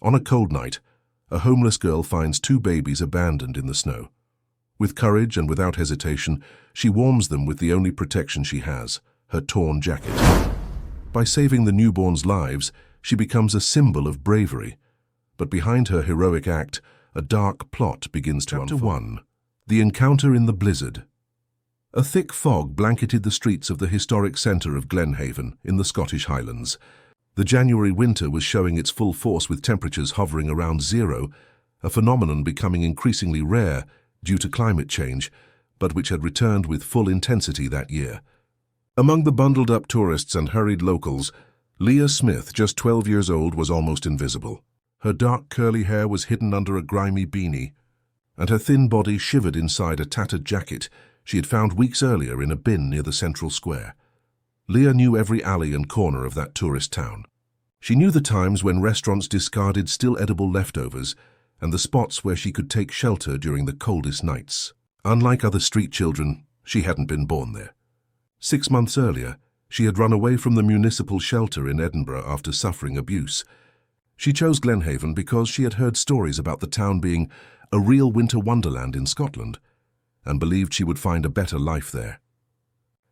On a cold night, a homeless girl finds two babies abandoned in the snow. With courage and without hesitation, she warms them with the only protection she has, her torn jacket. By saving the newborns' lives, she becomes a symbol of bravery. But behind her heroic act, a dark plot begins to unfold. Chapter 1. The Encounter in the Blizzard. A thick fog blanketed the streets of the historic centre of Glenhaven in the Scottish Highlands. The January winter was showing its full force with temperatures hovering around zero, a phenomenon becoming increasingly rare due to climate change, but which had returned with full intensity that year. Among the bundled-up tourists and hurried locals, Leah Smith, just 12 years old, was almost invisible. Her dark curly hair was hidden under a grimy beanie, and her thin body shivered inside a tattered jacket she had found weeks earlier in a bin near the central square. Leah knew every alley and corner of that tourist town. She knew the times when restaurants discarded still edible leftovers and the spots where she could take shelter during the coldest nights. Unlike other street children, she hadn't been born there. 6 months earlier, she had run away from the municipal shelter in Edinburgh after suffering abuse. She chose Glenhaven because she had heard stories about the town being a real winter wonderland in Scotland, and believed she would find a better life there.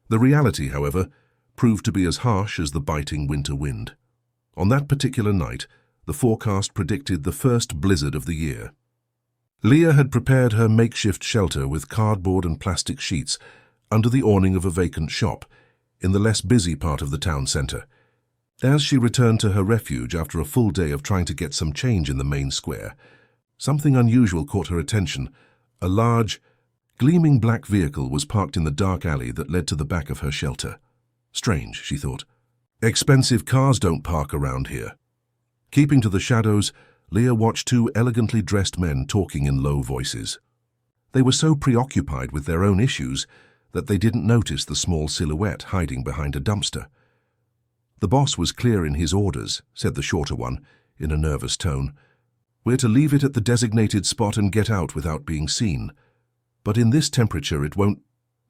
The reality, however, proved to be as harsh as the biting winter wind. On that particular night, the forecast predicted the first blizzard of the year. Leah had prepared her makeshift shelter with cardboard and plastic sheets under the awning of a vacant shop in the less busy part of the town centre. As she returned to her refuge after a full day of trying to get some change in the main square, something unusual caught her attention. A large, gleaming black vehicle was parked in the dark alley that led to the back of her shelter. Strange, she thought. Expensive cars don't park around here. Keeping to the shadows, Leah watched two elegantly dressed men talking in low voices. They were so preoccupied with their own issues that they didn't notice the small silhouette hiding behind a dumpster. "The boss was clear in his orders," said the shorter one, in a nervous tone. "We're to leave it at the designated spot and get out without being seen. But in this temperature it won't—"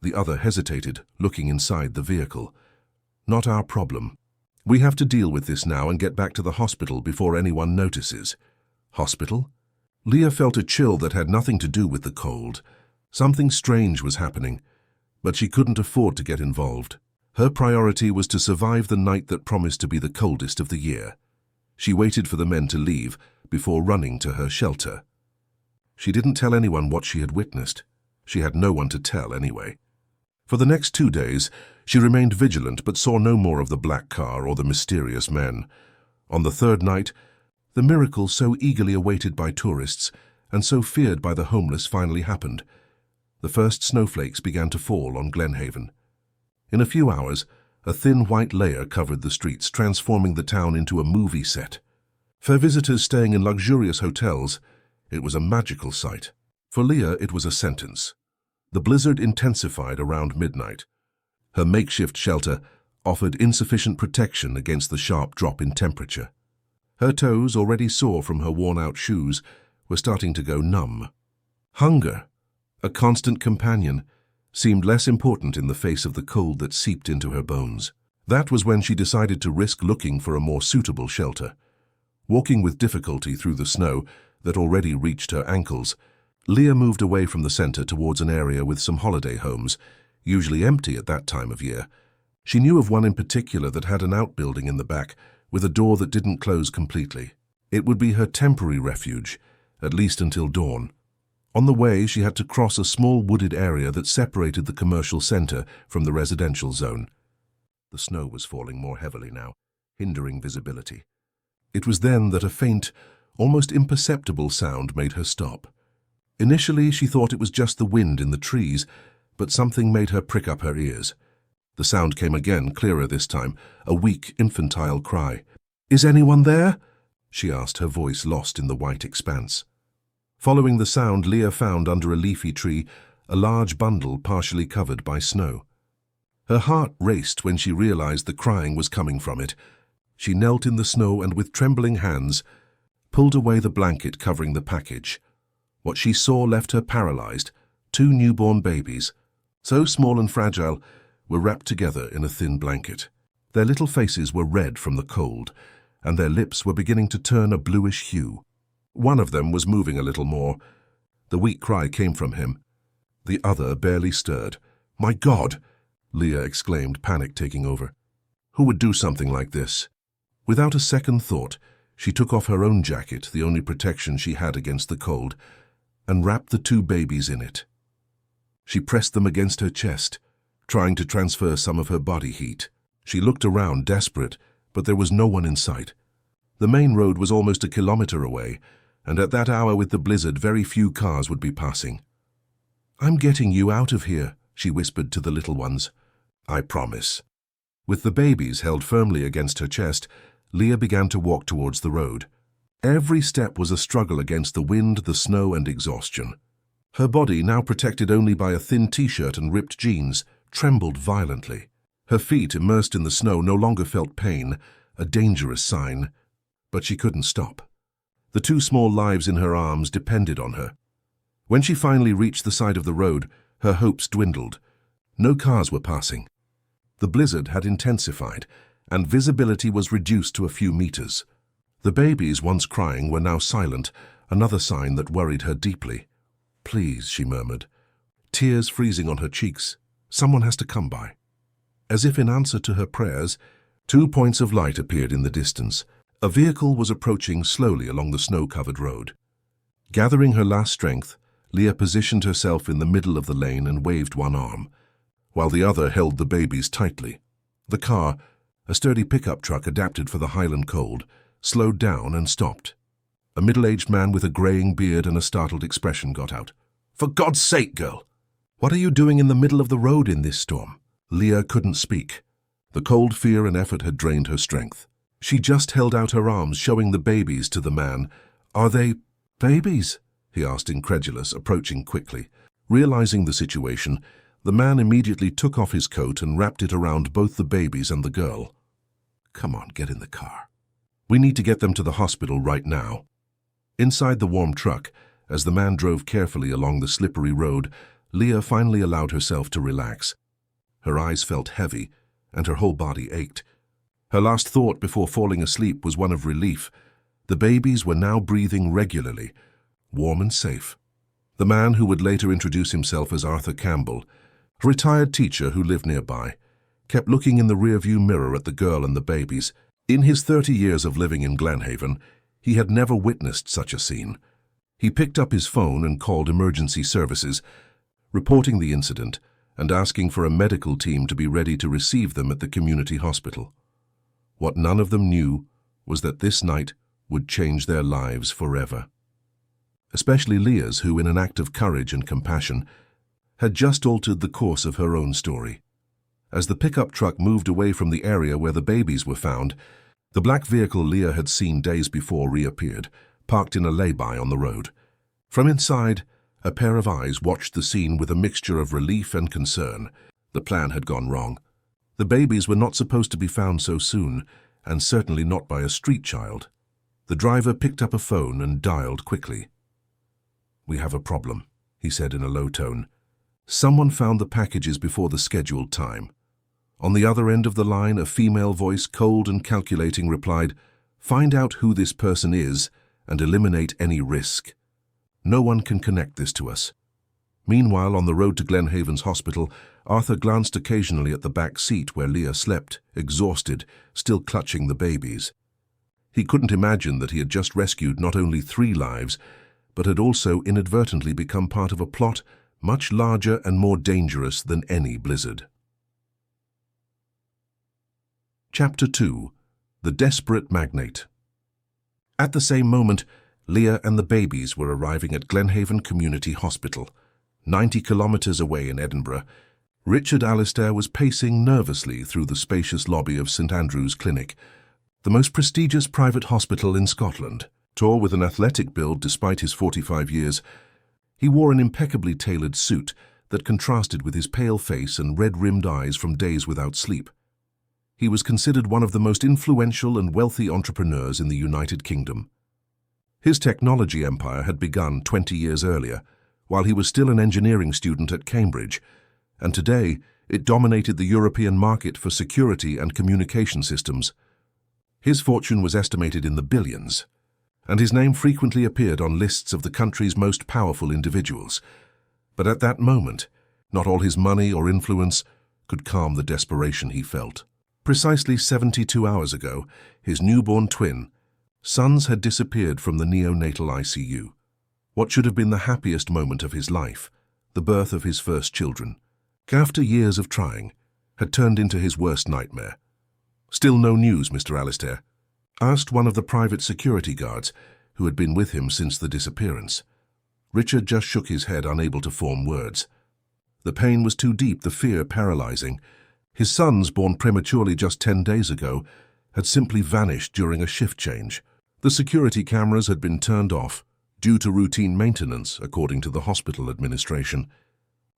The other hesitated, looking inside the vehicle. "Not our problem. We have to deal with this now and get back to the hospital before anyone notices." Hospital? Leah felt a chill that had nothing to do with the cold. Something strange was happening, but she couldn't afford to get involved. Her priority was to survive the night that promised to be the coldest of the year. She waited for the men to leave before running to her shelter. She didn't tell anyone what she had witnessed. She had no one to tell anyway. For the next 2 days, she remained vigilant but saw no more of the black car or the mysterious men. On the third night, the miracle so eagerly awaited by tourists and so feared by the homeless finally happened. The first snowflakes began to fall on Glenhaven. In a few hours, a thin white layer covered the streets, transforming the town into a movie set. For visitors staying in luxurious hotels, it was a magical sight. For Leah, it was a sentence. The blizzard intensified around midnight. Her makeshift shelter offered insufficient protection against the sharp drop in temperature. Her toes, already sore from her worn-out shoes, were starting to go numb. Hunger, a constant companion, seemed less important in the face of the cold that seeped into her bones. That was when she decided to risk looking for a more suitable shelter. Walking with difficulty through the snow that already reached her ankles, Leah moved away from the centre towards an area with some holiday homes, usually empty at that time of year. She knew of one in particular that had an outbuilding in the back, with a door that didn't close completely. It would be her temporary refuge, at least until dawn. On the way, she had to cross a small wooded area that separated the commercial centre from the residential zone. The snow was falling more heavily now, hindering visibility. It was then that a faint, almost imperceptible sound made her stop. Initially, she thought it was just the wind in the trees, but something made her prick up her ears. The sound came again, clearer this time, a weak, infantile cry. "Is anyone there?" she asked, her voice lost in the white expanse. Following the sound, Leah found under a leafy tree a large bundle partially covered by snow. Her heart raced when she realized the crying was coming from it. She knelt in the snow and with trembling hands pulled away the blanket covering the package. What she saw left her paralyzed. 2 newborn babies, so small and fragile, were wrapped together in a thin blanket. Their little faces were red from the cold, and their lips were beginning to turn a bluish hue. One of them was moving a little more. The weak cry came from him. The other barely stirred. "My God!" Leah exclaimed, panic taking over. Who would do something like this? Without a second thought, she took off her own jacket, the only protection she had against the cold, and wrapped the two babies in it. She pressed them against her chest, trying to transfer some of her body heat. She looked around, desperate, but there was no one in sight. The main road was almost a kilometer away, and at that hour with the blizzard, very few cars would be passing. "I'm getting you out of here," she whispered to the little ones. "I promise." With the babies held firmly against her chest, Leah began to walk towards the road. Every step was a struggle against the wind, the snow, and exhaustion. Her body, now protected only by a thin t-shirt and ripped jeans, trembled violently. Her feet, immersed in the snow, no longer felt pain, a dangerous sign, but she couldn't stop. The two small lives in her arms depended on her. When she finally reached the side of the road, her hopes dwindled. No cars were passing. The blizzard had intensified, and visibility was reduced to a few meters. The babies, once crying, were now silent, another sign that worried her deeply. "Please," she murmured, tears freezing on her cheeks. "Someone has to come by." As if in answer to her prayers, 2 points of light appeared in the distance. A vehicle was approaching slowly along the snow-covered road. Gathering her last strength, Leah positioned herself in the middle of the lane and waved one arm, while the other held the babies tightly. The car, a sturdy pickup truck adapted for the Highland cold, slowed down and stopped. A middle-aged man with a graying beard and a startled expression got out. "For God's sake, girl! What are you doing in the middle of the road in this storm?" Leah couldn't speak. The cold fear and effort had drained her strength. She just held out her arms, showing the babies to the man. "Are they babies?" he asked, incredulous, approaching quickly. Realizing the situation, the man immediately took off his coat and wrapped it around both the babies and the girl. "Come on, get in the car. We need to get them to the hospital right now." Inside the warm truck, as the man drove carefully along the slippery road, Leah finally allowed herself to relax. Her eyes felt heavy, and her whole body ached. Her last thought before falling asleep was one of relief. The babies were now breathing regularly, warm and safe. The man, who would later introduce himself as Arthur Campbell, a retired teacher who lived nearby, kept looking in the rearview mirror at the girl and the babies. In his 30 years of living in Glenhaven, he had never witnessed such a scene. He picked up his phone and called emergency services, reporting the incident and asking for a medical team to be ready to receive them at the community hospital. What none of them knew was that this night would change their lives forever. Especially Leah's, who, in an act of courage and compassion, had just altered the course of her own story. As the pickup truck moved away from the area where the babies were found, the black vehicle Leah had seen days before reappeared, parked in a lay-by on the road. From inside, a pair of eyes watched the scene with a mixture of relief and concern. The plan had gone wrong. The babies were not supposed to be found so soon, and certainly not by a street child. The driver picked up a phone and dialed quickly. "We have a problem," he said in a low tone. "Someone found the packages before the scheduled time." On the other end of the line, a female voice, cold and calculating, replied, "Find out who this person is and eliminate any risk. No one can connect this to us." Meanwhile, on the road to Glenhaven's hospital, Arthur glanced occasionally at the back seat where Leah slept, exhausted, still clutching the babies. He couldn't imagine that he had just rescued not only 3 lives, but had also inadvertently become part of a plot much larger and more dangerous than any blizzard. Chapter 2. The Desperate Magnate. At the same moment, Leah and the babies were arriving at Glenhaven Community Hospital. 90 kilometers away in Edinburgh, Richard Alistair was pacing nervously through the spacious lobby of St Andrew's Clinic, the most prestigious private hospital in Scotland. Tall with an athletic build despite his 45 years, he wore an impeccably tailored suit that contrasted with his pale face and red-rimmed eyes from days without sleep. He was considered one of the most influential and wealthy entrepreneurs in the United Kingdom. His technology empire had begun 20 years earlier, while he was still an engineering student at Cambridge, and today it dominated the European market for security and communication systems. His fortune was estimated in the billions, and his name frequently appeared on lists of the country's most powerful individuals. But at that moment, not all his money or influence could calm the desperation he felt. Precisely 72 hours ago, his newborn twin sons had disappeared from the neonatal ICU. What should have been the happiest moment of his life, the birth of his first children, after years of trying, had turned into his worst nightmare. "Still no news, Mr. Alistair?" asked one of the private security guards who had been with him since the disappearance. Richard just shook his head, unable to form words. The pain was too deep, the fear paralyzing. His sons, born prematurely just 10 days ago, had simply vanished during a shift change. The security cameras had been turned off due to routine maintenance, according to the hospital administration.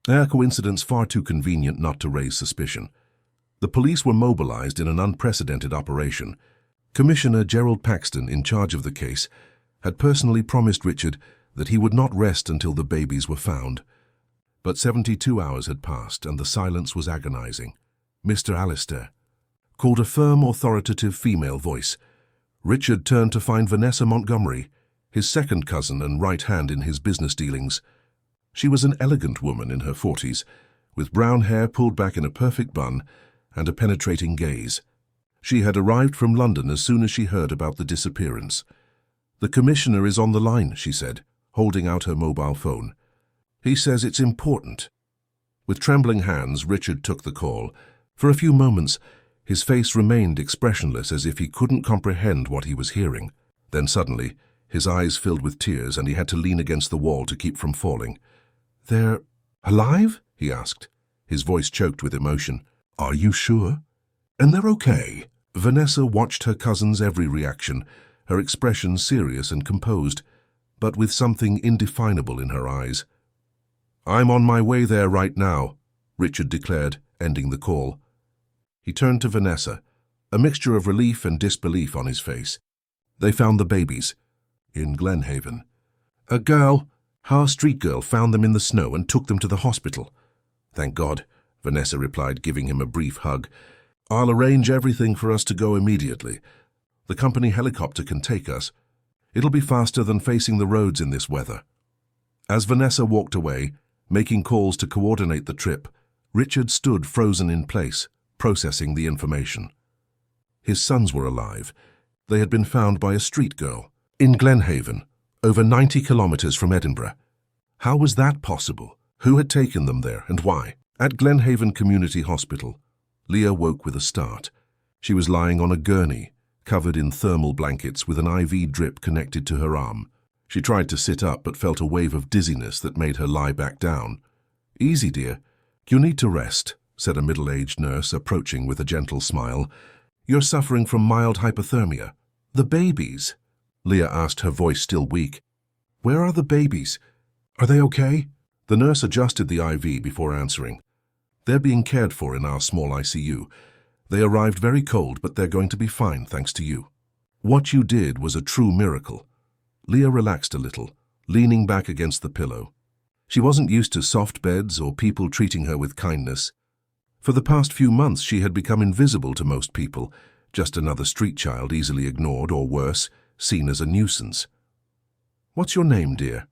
A coincidence far too convenient not to raise suspicion. The police were mobilized in an unprecedented operation. Commissioner Gerald Paxton, in charge of the case, had personally promised Richard that he would not rest until the babies were found. But 72 hours had passed, and the silence was agonizing. "Mr. Alistair," called a firm, authoritative female voice. Richard turned to find Vanessa Montgomery, his second cousin and right hand in his business dealings. She was an elegant woman in her 40s, with brown hair pulled back in a perfect bun and a penetrating gaze. She had arrived from London as soon as she heard about the disappearance. "The commissioner is on the line," she said, holding out her mobile phone. "He says it's important." With trembling hands, Richard took the call. For a few moments, his face remained expressionless, as if he couldn't comprehend what he was hearing. Then suddenly, his eyes filled with tears, and he had to lean against the wall to keep from falling. "They're alive?" he asked, his voice choked with emotion. "Are you sure? And they're okay?" Vanessa watched her cousin's every reaction, her expression serious and composed, but with something indefinable in her eyes. "I'm on my way there right now," Richard declared, ending the call. He turned to Vanessa, a mixture of relief and disbelief on his face. "They found the babies in Glenhaven. A girl, our street girl, found them in the snow and took them to the hospital." "Thank God," Vanessa replied, giving him a brief hug. "I'll arrange everything for us to go immediately. The company helicopter can take us. It'll be faster than facing the roads in this weather." As Vanessa walked away, making calls to coordinate the trip, Richard stood frozen in place, processing the information. His sons were alive. They had been found by a street girl in Glenhaven, over 90 kilometers from Edinburgh. How was that possible? Who had taken them there, and why? At Glenhaven Community Hospital, Leah woke with a start. She was lying on a gurney, covered in thermal blankets with an IV drip connected to her arm. She tried to sit up but felt a wave of dizziness that made her lie back down. "Easy, dear. You need to rest," said a middle-aged nurse, approaching with a gentle smile. "You're suffering from mild hypothermia." "The babies?" Leah asked, her voice still weak. "Where are the babies? Are they okay?" The nurse adjusted the IV before answering. "They're being cared for in our small ICU. They arrived very cold, but they're going to be fine thanks to you. What you did was a true miracle." Leah relaxed a little, leaning back against the pillow. She wasn't used to soft beds or people treating her with kindness. For the past few months she had become invisible to most people, just another street child easily ignored or worse, seen as a nuisance. "What's your name, dear?"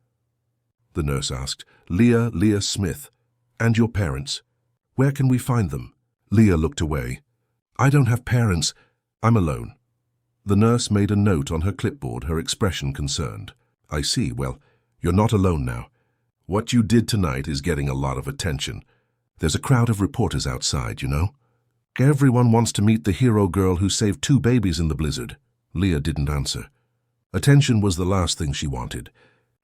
the nurse asked. Leah Smith. "And your parents? Where can we find them?" Leah looked away. "I don't have parents. I'm alone." The nurse made a note on her clipboard, her expression concerned. "I see. Well, you're not alone now. What you did tonight is getting a lot of attention. There's a crowd of reporters outside, you know. Everyone wants to meet the hero girl who saved 2 babies in the blizzard." Leah didn't answer. Attention was the last thing she wanted.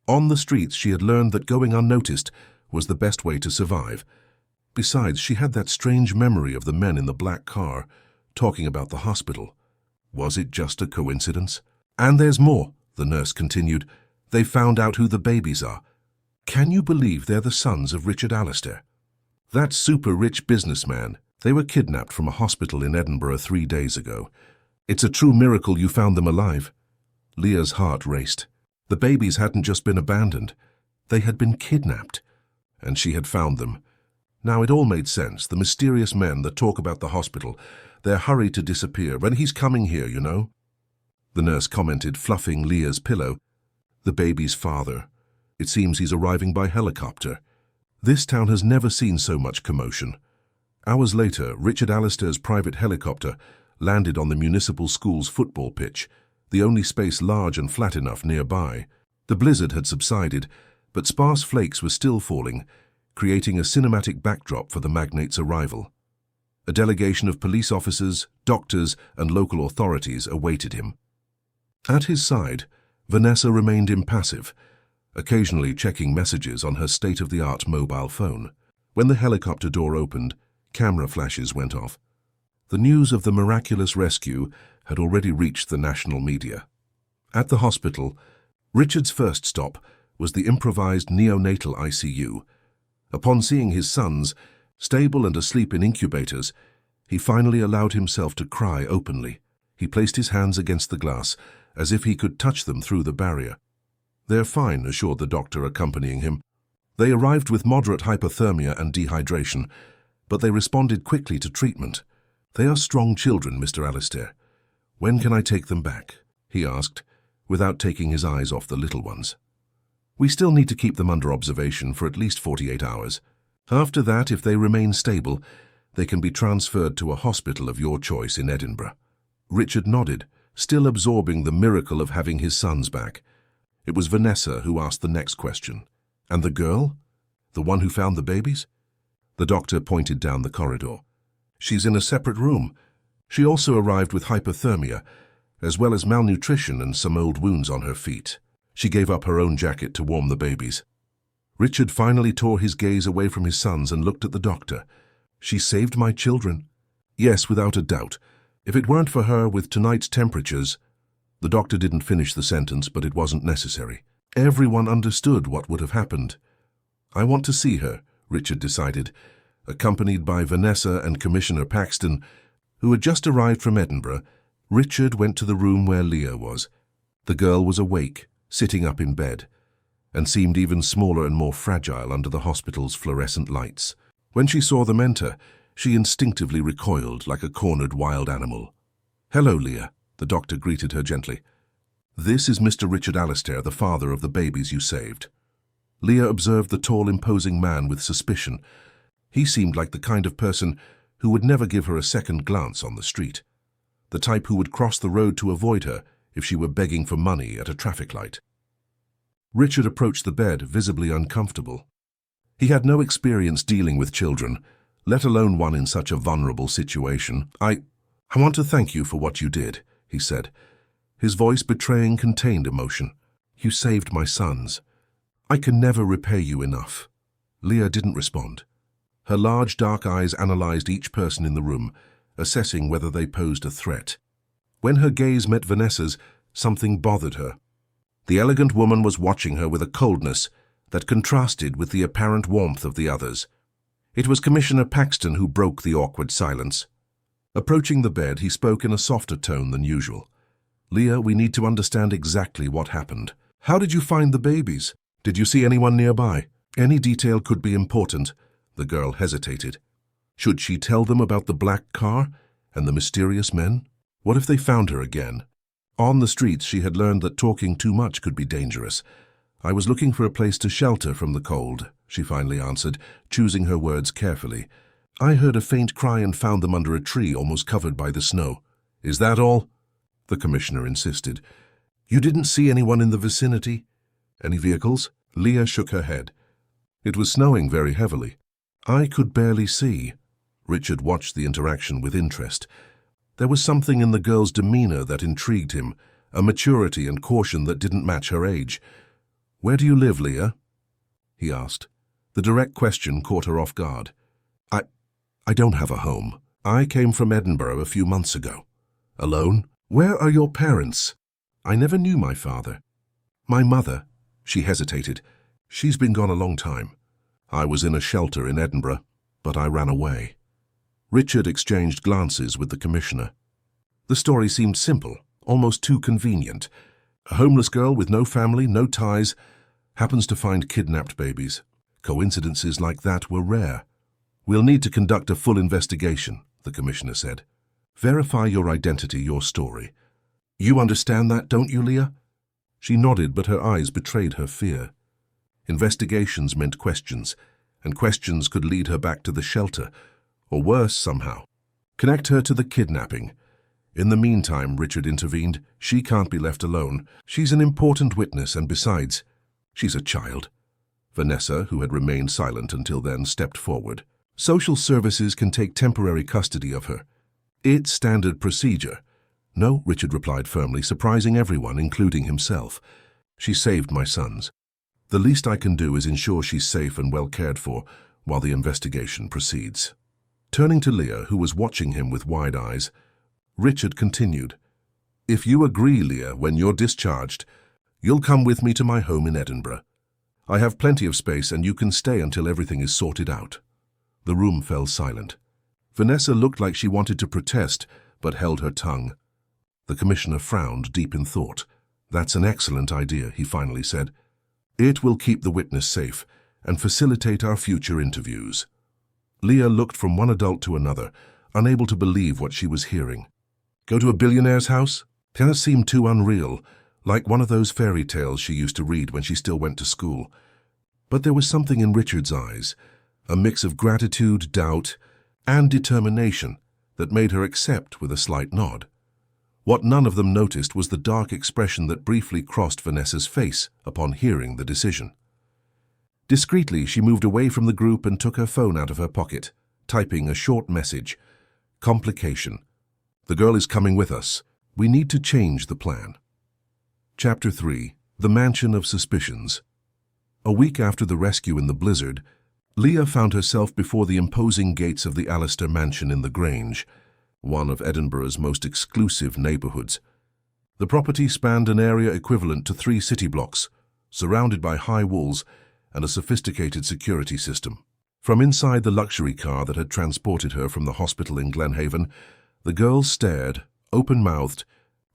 On the streets, she had learned that going unnoticed was the best way to survive. Besides, she had that strange memory of the men in the black car talking about the hospital. Was it just a coincidence? "And there's more," the nurse continued. "They found out who the babies are. Can you believe they're the sons of Richard Alistair? That super-rich businessman. They were kidnapped from a hospital in Edinburgh 3 days ago. It's a true miracle you found them alive." Leah's heart raced. The babies hadn't just been abandoned. They had been kidnapped. And she had found them. Now it all made sense. The mysterious men that talk about the hospital, their hurry to disappear. "When he's coming here, you know." the nurse commented, fluffing Leah's pillow. "The baby's father. It seems he's arriving by helicopter." This town has never seen so much commotion. Hours later, Richard Alistair's private helicopter landed on the municipal school's football pitch, the only space large and flat enough nearby. The blizzard had subsided, but sparse flakes were still falling, creating a cinematic backdrop for the magnate's arrival. A delegation of police officers, doctors, and local authorities awaited him. At his side, Vanessa remained impassive, occasionally checking messages on her state-of-the-art mobile phone. When the helicopter door opened, camera flashes went off. The news of the miraculous rescue had already reached the national media. At the hospital, Richard's first stop was the improvised neonatal ICU. Upon seeing his sons, stable and asleep in incubators, he finally allowed himself to cry openly. He placed his hands against the glass, as if he could touch them through the barrier. "They're fine," assured the doctor accompanying him. "They arrived with moderate hypothermia and dehydration, but they responded quickly to treatment. They are strong children, Mr. Alistair. When can I take them back?" he asked, without taking his eyes off the little ones. "We still need to keep them under observation for at least 48 hours. After that, if they remain stable, they can be transferred to a hospital of your choice in Edinburgh." Richard nodded, still absorbing the miracle of having his sons back. It was Vanessa who asked the next question. "And the girl? The one who found the babies?" The doctor pointed down the corridor. "She's in a separate room. She also arrived with hypothermia, as well as malnutrition and some old wounds on her feet. She gave up her own jacket to warm the babies." Richard finally tore his gaze away from his sons and looked at the doctor. "She saved my children?" "Yes, without a doubt. If it weren't for her with tonight's temperatures—" The doctor didn't finish the sentence, but it wasn't necessary. Everyone understood what would have happened. "I want to see her," Richard decided, accompanied by Vanessa and Commissioner Paxton, who had just arrived from Edinburgh. Richard went to the room where Leah was. The girl was awake, sitting up in bed, and seemed even smaller and more fragile under the hospital's fluorescent lights. When she saw them enter, she instinctively recoiled like a cornered wild animal. "Hello, Leah," the doctor greeted her gently. "This is Mr. Richard Alistair, the father of the babies you saved." Leah observed the tall, imposing man with suspicion. He seemed like the kind of person who would never give her a second glance on the street, the type who would cross the road to avoid her if she were begging for money at a traffic light. Richard approached the bed, visibly uncomfortable. He had no experience dealing with children, let alone one in such a vulnerable situation. I want to thank you for what you did," he said, his voice betraying contained emotion. "You saved my sons. I can never repay you enough." Leah didn't respond. Her large dark eyes analyzed each person in the room, assessing whether they posed a threat. When her gaze met Vanessa's, something bothered her. The elegant woman was watching her with a coldness that contrasted with the apparent warmth of the others. It was Commissioner Paxton who broke the awkward silence. Approaching the bed, he spoke in a softer tone than usual. "Leah, we need to understand exactly what happened. How did you find the babies? Did you see anyone nearby? Any detail could be important." The girl hesitated. Should she tell them about the black car and the mysterious men? What if they found her again? On the streets, she had learned that talking too much could be dangerous. "I was looking for a place to shelter from the cold," she finally answered, choosing her words carefully. "I heard a faint cry and found them under a tree almost covered by the snow." "Is that all?" the commissioner insisted. "You didn't see anyone in the vicinity? Any vehicles?" Leah shook her head. "It was snowing very heavily. I could barely see." Richard watched the interaction with interest. There was something in the girl's demeanor that intrigued him, a maturity and caution that didn't match her age. "Where do you live, Leah?" he asked. The direct question caught her off guard. I don't have a home. I came from Edinburgh a few months ago." "Alone? Where are your parents?" "I never knew my father." "My mother," she hesitated. "She's been gone a long time. I was in a shelter in Edinburgh, but I ran away." Richard exchanged glances with the commissioner. The story seemed simple, almost too convenient. A homeless girl with no family, no ties, happens to find kidnapped babies. Coincidences like that were rare. "We'll need to conduct a full investigation," the commissioner said. "Verify your identity, your story. You understand that, don't you, Leah? She nodded, but her eyes betrayed her fear. Investigations meant questions, and questions could lead her back to the shelter, or worse somehow. Connect her to the kidnapping. In the meantime, Richard intervened, she can't be left alone. She's an important witness, and besides, she's a child. Vanessa, who had remained silent until then, stepped forward. Social services can take temporary custody of her. It's standard procedure. No, Richard replied firmly, surprising everyone, including himself. She saved my sons. The least I can do is ensure she's safe and well cared for while the investigation proceeds. Turning to Leah, who was watching him with wide eyes, Richard continued, If you agree, Leah, when you're discharged, you'll come with me to my home in Edinburgh. I have plenty of space and you can stay until everything is sorted out. The room fell silent. Vanessa looked like she wanted to protest, but held her tongue. The commissioner frowned, deep in thought. That's an excellent idea, he finally said. It will keep the witness safe and facilitate our future interviews. Leah looked from one adult to another, unable to believe what she was hearing. Go to a billionaire's house? That seemed too unreal, like one of those fairy tales she used to read when she still went to school. But there was something in Richard's eyes, a mix of gratitude, doubt, and determination that made her accept with a slight nod. What none of them noticed was the dark expression that briefly crossed Vanessa's face upon hearing the decision. Discreetly, she moved away from the group and took her phone out of her pocket, typing a short message. Complication. The girl is coming with us. We need to change the plan. Chapter 3. The Mansion of Suspicions. A week after the rescue in the blizzard, Leah found herself before the imposing gates of the Alistair mansion in the Grange, one of Edinburgh's most exclusive neighbourhoods. The property spanned an area equivalent to 3 city blocks, surrounded by high walls and a sophisticated security system. From inside the luxury car that had transported her from the hospital in Glenhaven, the girl stared, open-mouthed,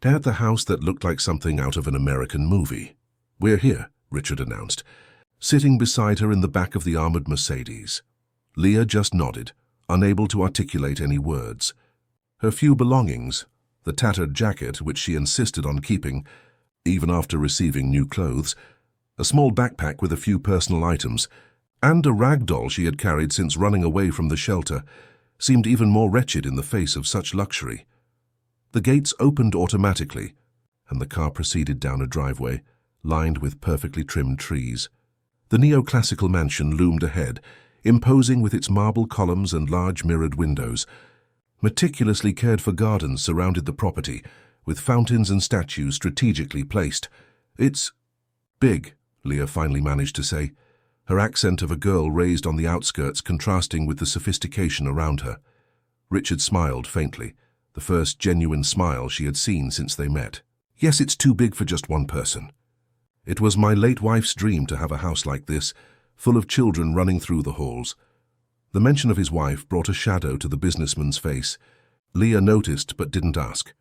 at the house that looked like something out of an American movie. We're here, Richard announced, sitting beside her in the back of the armoured Mercedes. Leah just nodded, unable to articulate any words. Her few belongings, the tattered jacket which she insisted on keeping, even after receiving new clothes, a small backpack with a few personal items, and a rag doll she had carried since running away from the shelter, seemed even more wretched in the face of such luxury. The gates opened automatically, and the car proceeded down a driveway, lined with perfectly trimmed trees. The neoclassical mansion loomed ahead, imposing with its marble columns and large mirrored windows. Meticulously cared-for gardens surrounded the property, with fountains and statues strategically placed. It's big, Leah finally managed to say, her accent of a girl raised on the outskirts contrasting with the sophistication around her. Richard smiled faintly, the first genuine smile she had seen since they met. Yes, it's too big for just one person. It was my late wife's dream to have a house like this, full of children running through the halls. The mention of his wife brought a shadow to the businessman's face. Leah noticed but didn't ask.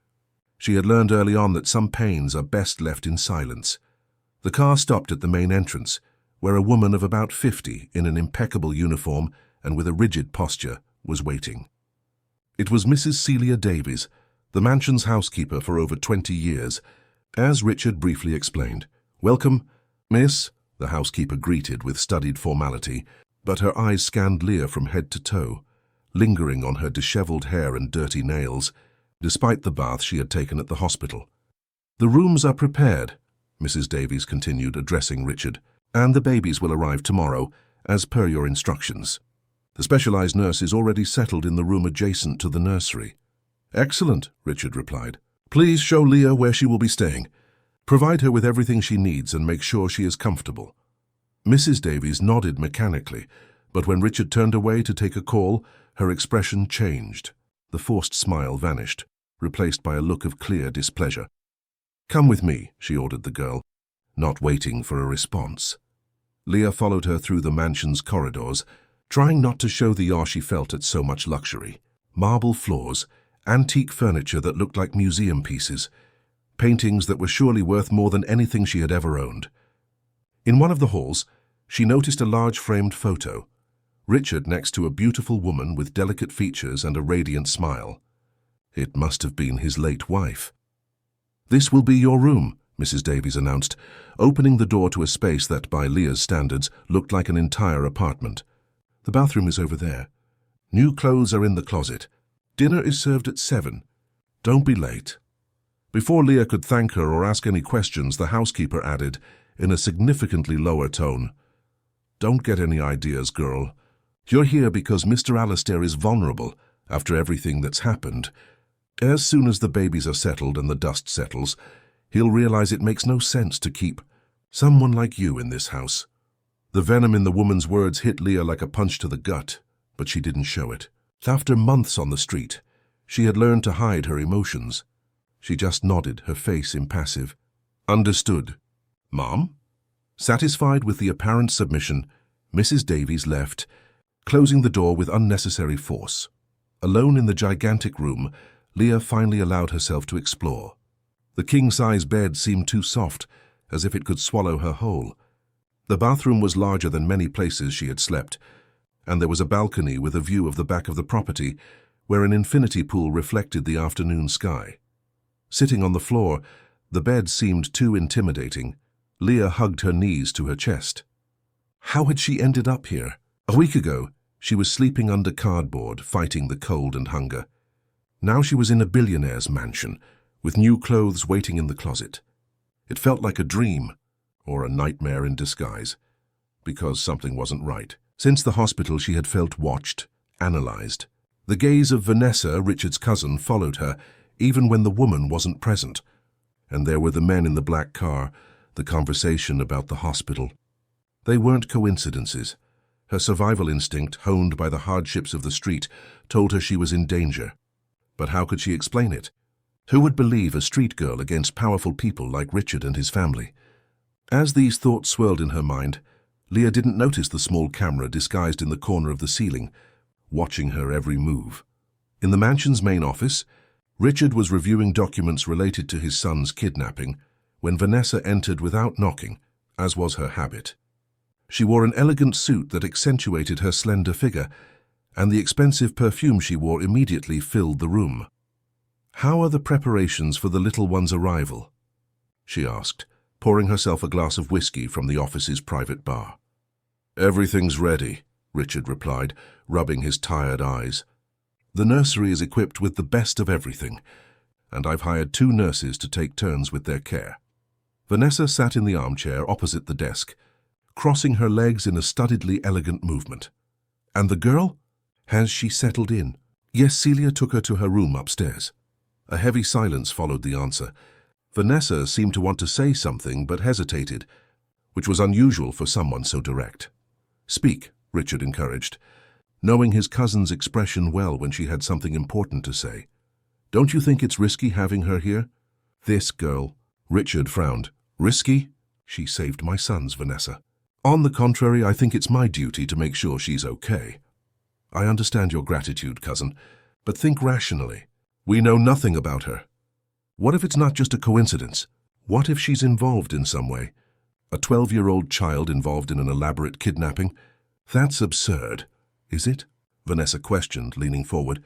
She had learned early on that some pains are best left in silence. The car stopped at the main entrance, where a woman of about 50, in an impeccable uniform and with a rigid posture, was waiting. It was Mrs. Celia Davies, the mansion's housekeeper for over 20 years, as Richard briefly explained. Welcome, miss, the housekeeper greeted with studied formality, but her eyes scanned Leah from head to toe, lingering on her disheveled hair and dirty nails, despite the bath she had taken at the hospital. The rooms are prepared, Mrs. Davies continued, addressing Richard, and the babies will arrive tomorrow, as per your instructions. The specialized nurse is already settled in the room adjacent to the nursery. Excellent, Richard replied. Please show Leah where she will be staying. Provide her with everything she needs and make sure she is comfortable. Mrs. Davies nodded mechanically, but when Richard turned away to take a call, her expression changed. The forced smile vanished, replaced by a look of clear displeasure. Come with me, she ordered the girl, not waiting for a response. Leah followed her through the mansion's corridors, trying not to show the awe she felt at so much luxury. Marble floors, antique furniture that looked like museum pieces, paintings that were surely worth more than anything she had ever owned. In one of the halls, she noticed a large framed photo, Richard next to a beautiful woman with delicate features and a radiant smile. It must have been his late wife. "This will be your room," Mrs. Davies announced, opening the door to a space that, by Leah's standards, looked like an entire apartment. "The bathroom is over there. New clothes are in the closet. Dinner is served at 7. Don't be late." Before Leah could thank her or ask any questions, the housekeeper added, in a significantly lower tone, "Don't get any ideas, girl. You're here because Mr. Alistair is vulnerable after everything that's happened. As soon as the babies are settled and the dust settles, he'll realize it makes no sense to keep someone like you in this house." The venom in the woman's words hit Leah like a punch to the gut, but she didn't show it. After months on the street, she had learned to hide her emotions. She just nodded, her face impassive. "Understood. Mom?" Satisfied with the apparent submission, Mrs. Davies left, closing the door with unnecessary force. Alone in the gigantic room, Leah finally allowed herself to explore. The king-size bed seemed too soft, as if it could swallow her whole. The bathroom was larger than many places she had slept, and there was a balcony with a view of the back of the property, where an infinity pool reflected the afternoon sky. Sitting on the floor, the bed seemed too intimidating. Leah hugged her knees to her chest. How had she ended up here? A week ago, she was sleeping under cardboard, fighting the cold and hunger. Now she was in a billionaire's mansion, with new clothes waiting in the closet. It felt like a dream, or a nightmare in disguise, because something wasn't right. Since the hospital, she had felt watched, analyzed. The gaze of Vanessa, Richard's cousin, followed her, even when the woman wasn't present. And there were the men in the black car, the conversation about the hospital. They weren't coincidences. Her survival instinct, honed by the hardships of the street, told her she was in danger. But how could she explain it? Who would believe a street girl against powerful people like Richard and his family? As these thoughts swirled in her mind, Leah didn't notice the small camera disguised in the corner of the ceiling, watching her every move. In the mansion's main office, Richard was reviewing documents related to his son's kidnapping when Vanessa entered without knocking, as was her habit. She wore an elegant suit that accentuated her slender figure, and the expensive perfume she wore immediately filled the room. "How are the preparations for the little one's arrival?" she asked, pouring herself a glass of whiskey from the office's private bar. "Everything's ready," Richard replied, rubbing his tired eyes. "The nursery is equipped with the best of everything, and I've hired 2 nurses to take turns with their care." Vanessa sat in the armchair opposite the desk, crossing her legs in a studiedly elegant movement. "And the girl? Has she settled in?" "Yes, Celia took her to her room upstairs." A heavy silence followed the answer. Vanessa seemed to want to say something but hesitated, which was unusual for someone so direct. "Speak," Richard encouraged, knowing his cousin's expression well when she had something important to say. "Don't you think it's risky having her here?" "This girl," Richard frowned. "Risky? She saved my sons, Vanessa." "On the contrary, I think it's my duty to make sure she's okay." "I understand your gratitude, cousin, but think rationally. We know nothing about her. What if it's not just a coincidence? What if she's involved in some way? A 12-year-old child involved in an elaborate kidnapping? That's absurd, is it?" Vanessa questioned, leaning forward.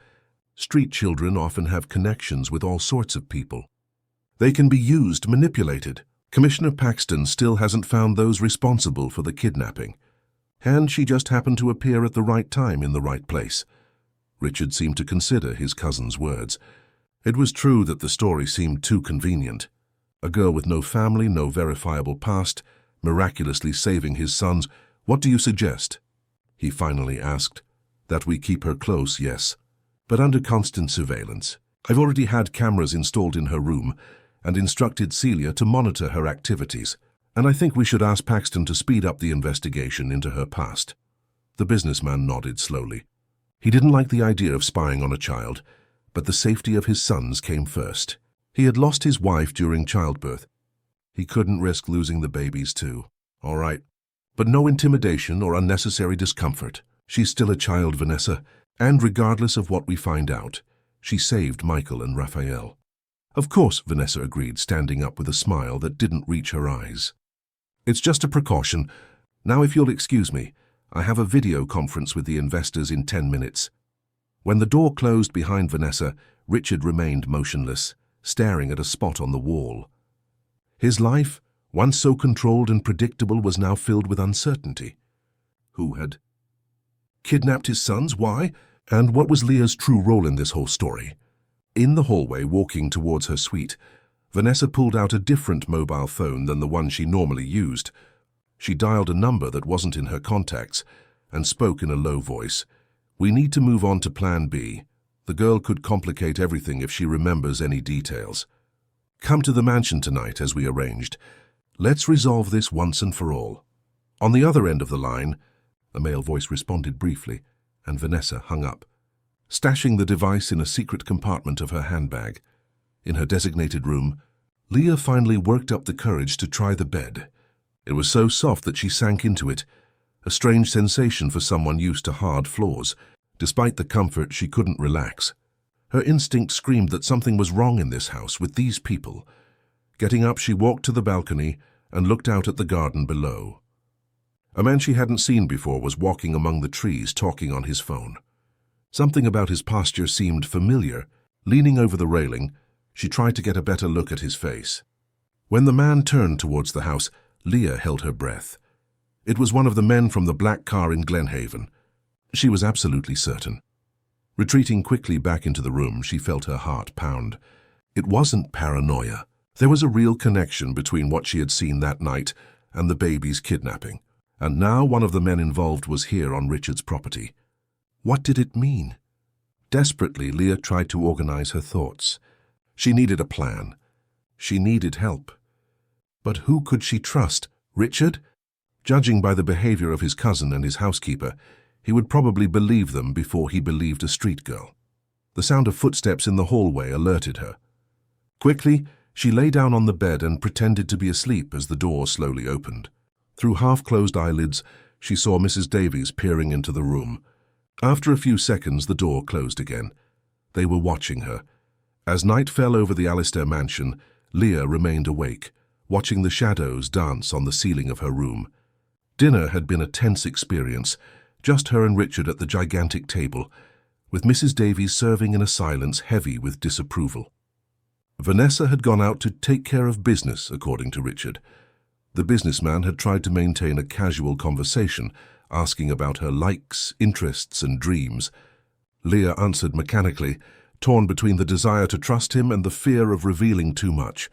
"Street children often have connections with all sorts of people. They can be used, manipulated. Commissioner Paxton still hasn't found those responsible for the kidnapping. And she just happened to appear at the right time in the right place." Richard seemed to consider his cousin's words. It was true that the story seemed too convenient. A girl with no family, no verifiable past, miraculously saving his sons. "What do you suggest?" he finally asked. "That we keep her close, yes, but under constant surveillance. I've already had cameras installed in her room and instructed Celia to monitor her activities, and I think we should ask Paxton to speed up the investigation into her past." The businessman nodded slowly. He didn't like the idea of spying on a child, but the safety of his sons came first. He had lost his wife during childbirth. He couldn't risk losing the babies too. "All right, but no intimidation or unnecessary discomfort. She's still a child, Vanessa, and regardless of what we find out, she saved Michael and Raphael." "Of course," Vanessa agreed, standing up with a smile that didn't reach her eyes. "It's just a precaution. Now, if you'll excuse me, I have a video conference with the investors in 10 minutes. When the door closed behind Vanessa, Richard remained motionless, staring at a spot on the wall. His life, once so controlled and predictable, was now filled with uncertainty. Who had kidnapped his sons? Why? And what was Leah's true role in this whole story? In the hallway, walking towards her suite, Vanessa pulled out a different mobile phone than the one she normally used. She dialed a number that wasn't in her contacts and spoke in a low voice. "We need to move on to Plan B. The girl could complicate everything if she remembers any details. Come to the mansion tonight as we arranged. Let's resolve this once and for all." On the other end of the line, a male voice responded briefly, and Vanessa hung up, stashing the device in a secret compartment of her handbag. In her designated room, Leah finally worked up the courage to try the bed. It was so soft that she sank into it, a strange sensation for someone used to hard floors. Despite the comfort, she couldn't relax. Her instinct screamed that something was wrong in this house with these people. Getting up, she walked to the balcony and looked out at the garden below. A man she hadn't seen before was walking among the trees, talking on his phone. Something about his posture seemed familiar. Leaning over the railing, she tried to get a better look at his face. When the man turned towards the house, Leah held her breath. It was one of the men from the black car in Glenhaven. She was absolutely certain. Retreating quickly back into the room, she felt her heart pound. It wasn't paranoia. There was a real connection between what she had seen that night and the baby's kidnapping. And now one of the men involved was here on Richard's property. What did it mean? Desperately, Leah tried to organize her thoughts. She needed a plan. She needed help. But who could she trust? Richard? Judging by the behavior of his cousin and his housekeeper, he would probably believe them before he believed a street girl. The sound of footsteps in the hallway alerted her. Quickly, she lay down on the bed and pretended to be asleep as the door slowly opened. Through half-closed eyelids, she saw Mrs. Davies peering into the room. After a few seconds, the door closed again. They were watching her. As night fell over the Alistair mansion, Leah remained awake, watching the shadows dance on the ceiling of her room. Dinner had been a tense experience, just her and Richard at the gigantic table, with Mrs. Davies serving in a silence heavy with disapproval. Vanessa had gone out to take care of business, according to Richard. The businessman had tried to maintain a casual conversation, asking about her likes, interests, and dreams. Leah answered mechanically, torn between the desire to trust him and the fear of revealing too much.